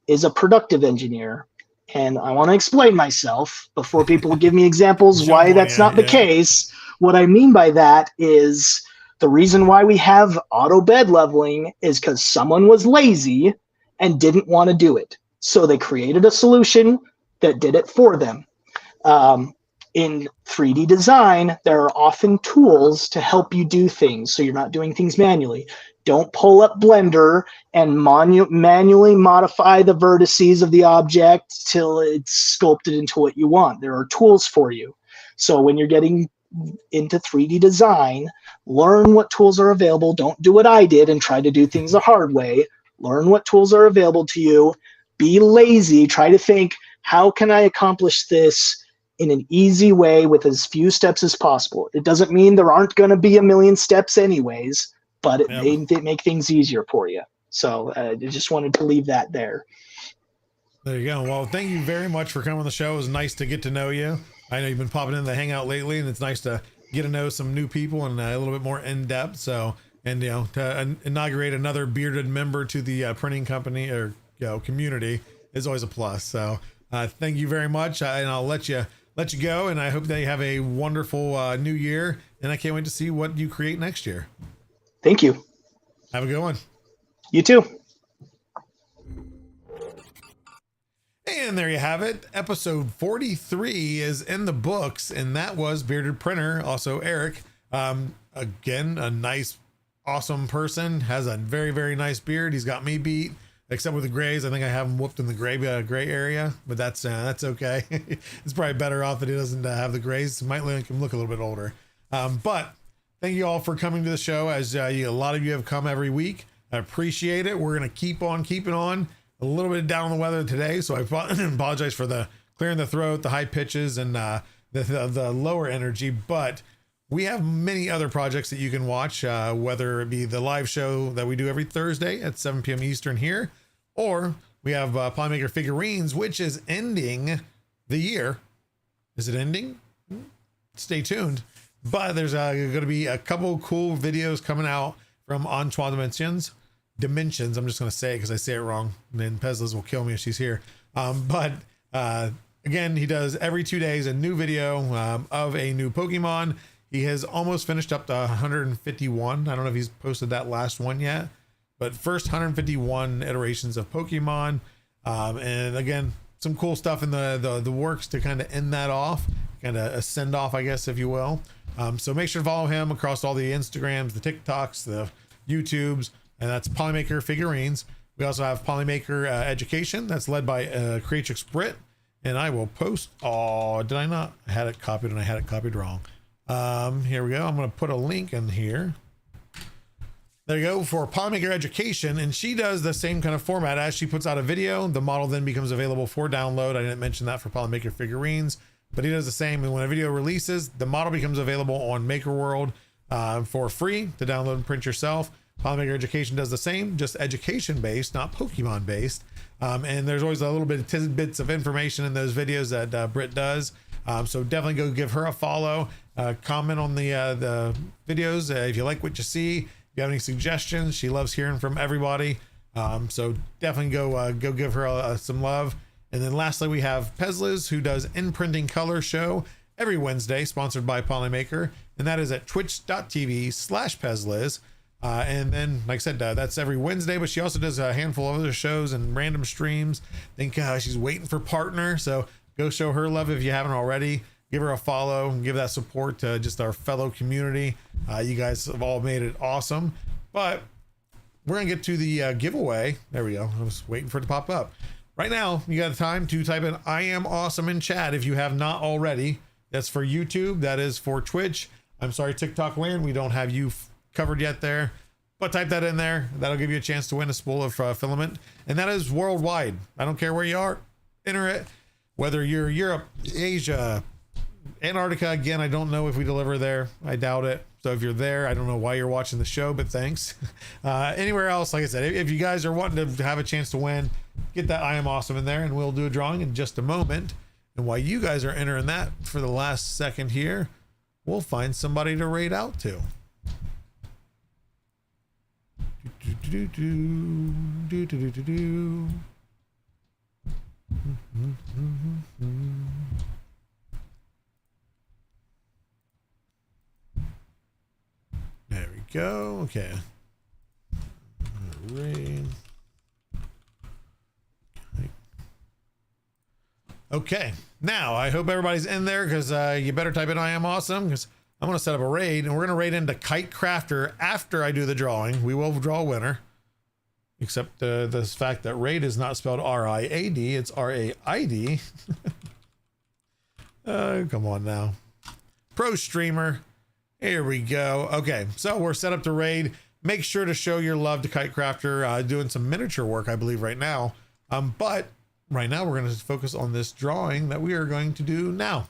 is a productive engineer. And I want to explain myself before people give me examples why that's not the case. What I mean by that is the reason why we have auto bed leveling is because someone was lazy and didn't want to do it. So they created a solution that did it for them. In 3D design, there are often tools to help you do things so you're not doing things manually. Don't pull up Blender and manually modify the vertices of the object till it's sculpted into what you want. There are tools for you. So when you're getting into 3D design, learn what tools are available. Don't do what I did and try to do things the hard way. Learn what tools are available to you. Be lazy. Try to think, how can I accomplish this in an easy way with as few steps as possible? It doesn't mean there aren't going to be a million steps anyways, but it may make things easier for you. So I just wanted to leave that there. There you go. Well, thank you very much for coming on the show. It was nice to get to know you. I know you've been popping in the hangout lately, and it's nice to get to know some new people and a little bit more in depth. So, and to inaugurate another bearded member to the printing company or community is always a plus. So, thank you very much, and I'll let you go. And I hope that you have a wonderful new year. And I can't wait to see what you create next year. Thank you. Have a good one. You too. And there you have it. Episode 43 is in the books, and that was Bearded Printer, also Eric. Again, a nice, awesome person, has a very, very nice beard. He's got me beat, except with the grays. I think I have him whooped in the gray area, but that's okay. It's probably better off that he doesn't have the grays. It might make him look a little bit older. But thank you all for coming to the show, as a lot of you have come every week. I appreciate it. We're going to keep on keeping on. A little bit down on the weather today, so I apologize for the clearing the throat, the high pitches, and the lower energy. But we have many other projects that you can watch, whether it be the live show that we do every Thursday at 7 p.m. Eastern here, or we have Polymaker Figurines, which is ending the year. Is it ending? Stay tuned. But there's going to be a couple cool videos coming out from Antoine Dimensions. I'm just going to say it because I say it wrong, and then Pezlas will kill me if she's here. But again, he does every 2 days a new video of a new Pokemon. He has almost finished up to 151. I don't know if he's posted that last one yet, but first 151 iterations of Pokemon. And again, some cool stuff in the works to kind of end that off, kind of a send off, I guess, if you will. So make sure to follow him across all the Instagrams, the TikToks, the YouTubes, and that's Polymaker Figurines. We also have Polymaker Education, that's led by Creatrix Britt, and I will post. Oh, did I not? I had it copied and I had it copied wrong. Here we go. I'm going to put a link in here. There you go, for Polymaker Education, and she does the same kind of format. As she puts out a video, the model then becomes available for download. I didn't mention that for Polymaker figurines, but he does the same. And when a video releases, the model becomes available on Maker World for free to download and print yourself. Polymaker Education does the same, just education based, not Pokemon based. And there's always a little bit of tidbits of information in those videos that Britt does. So definitely go give her a follow. Comment on the videos if you like what you see. If you have any suggestions, she loves hearing from everybody. So definitely go give her some love. And then lastly, we have Pezliz, who does In-Printing Color Show every Wednesday, sponsored by Polymaker, and that is at twitch.tv/Pezliz. And then, like I said, that's every Wednesday, but she also does a handful of other shows and random streams. I think she's waiting for partner, so go show her love if you haven't already. Give her a follow and give that support to just our fellow community. You guys have all made it awesome. But we're gonna get to the giveaway. There we go. I was waiting for it to pop up. Right now, you got time to type in "I am awesome" in chat if you have not already. That's for YouTube. That is for Twitch. I'm sorry, TikTok land, we don't have you covered yet there. But type that in there. That'll give you a chance to win a spool of filament. And that is worldwide. I don't care where you are. Enter it. Whether you're Europe, Asia, Antarctica, again, I don't know if we deliver there. I doubt it. So if you're there, I don't know why you're watching the show, but thanks. Anywhere else, like I said, if you guys are wanting to have a chance to win, get that "I am awesome" in there, and we'll do a drawing in just a moment. And while you guys are entering that for the last second here, we'll find somebody to raid out to. There we go. Okay. Raid. Okay. Now, I hope everybody's in there, because you better type in "I am awesome," because I'm going to set up a raid, and we're going to raid into Kite Crafter after I do the drawing. We will draw a winner. Except the fact that raid is not spelled R-I-A-D, it's R-A-I-D. Come on now. Pro streamer. Here we go. Okay, so we're set up to raid. Make sure to show your love to Kite Crafter, doing some miniature work, I believe, right now. But right now we're going to focus on this drawing that we are going to do now.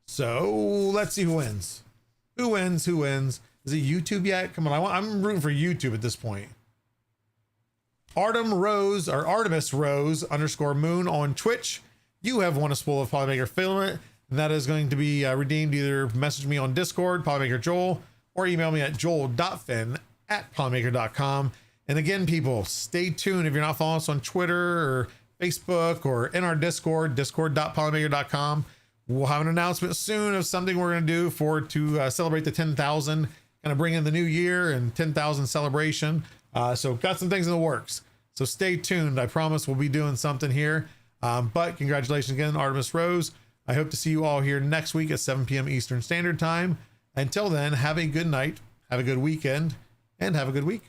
So let's see who wins. Who wins? Who wins? Is it YouTube yet? Come on, I'm rooting for YouTube at this point. Artemis Rose _Moon on Twitch. You have won a spool of Polymaker filament, and that is going to be redeemed. Either message me on Discord, Polymaker Joel, or email me at joel.fin@polymaker.com. And again, people, stay tuned. If you're not following us on Twitter or Facebook or in our Discord, discord.polymaker.com. We'll have an announcement soon of something we're going to do to celebrate the 10,000, kind of bring in the new year and 10,000 celebration. So got some things in the works. So stay tuned. I promise we'll be doing something here. But congratulations again, Artemis Rose. I hope to see you all here next week at 7 p.m. Eastern Standard Time. Until then, have a good night, have a good weekend, and have a good week.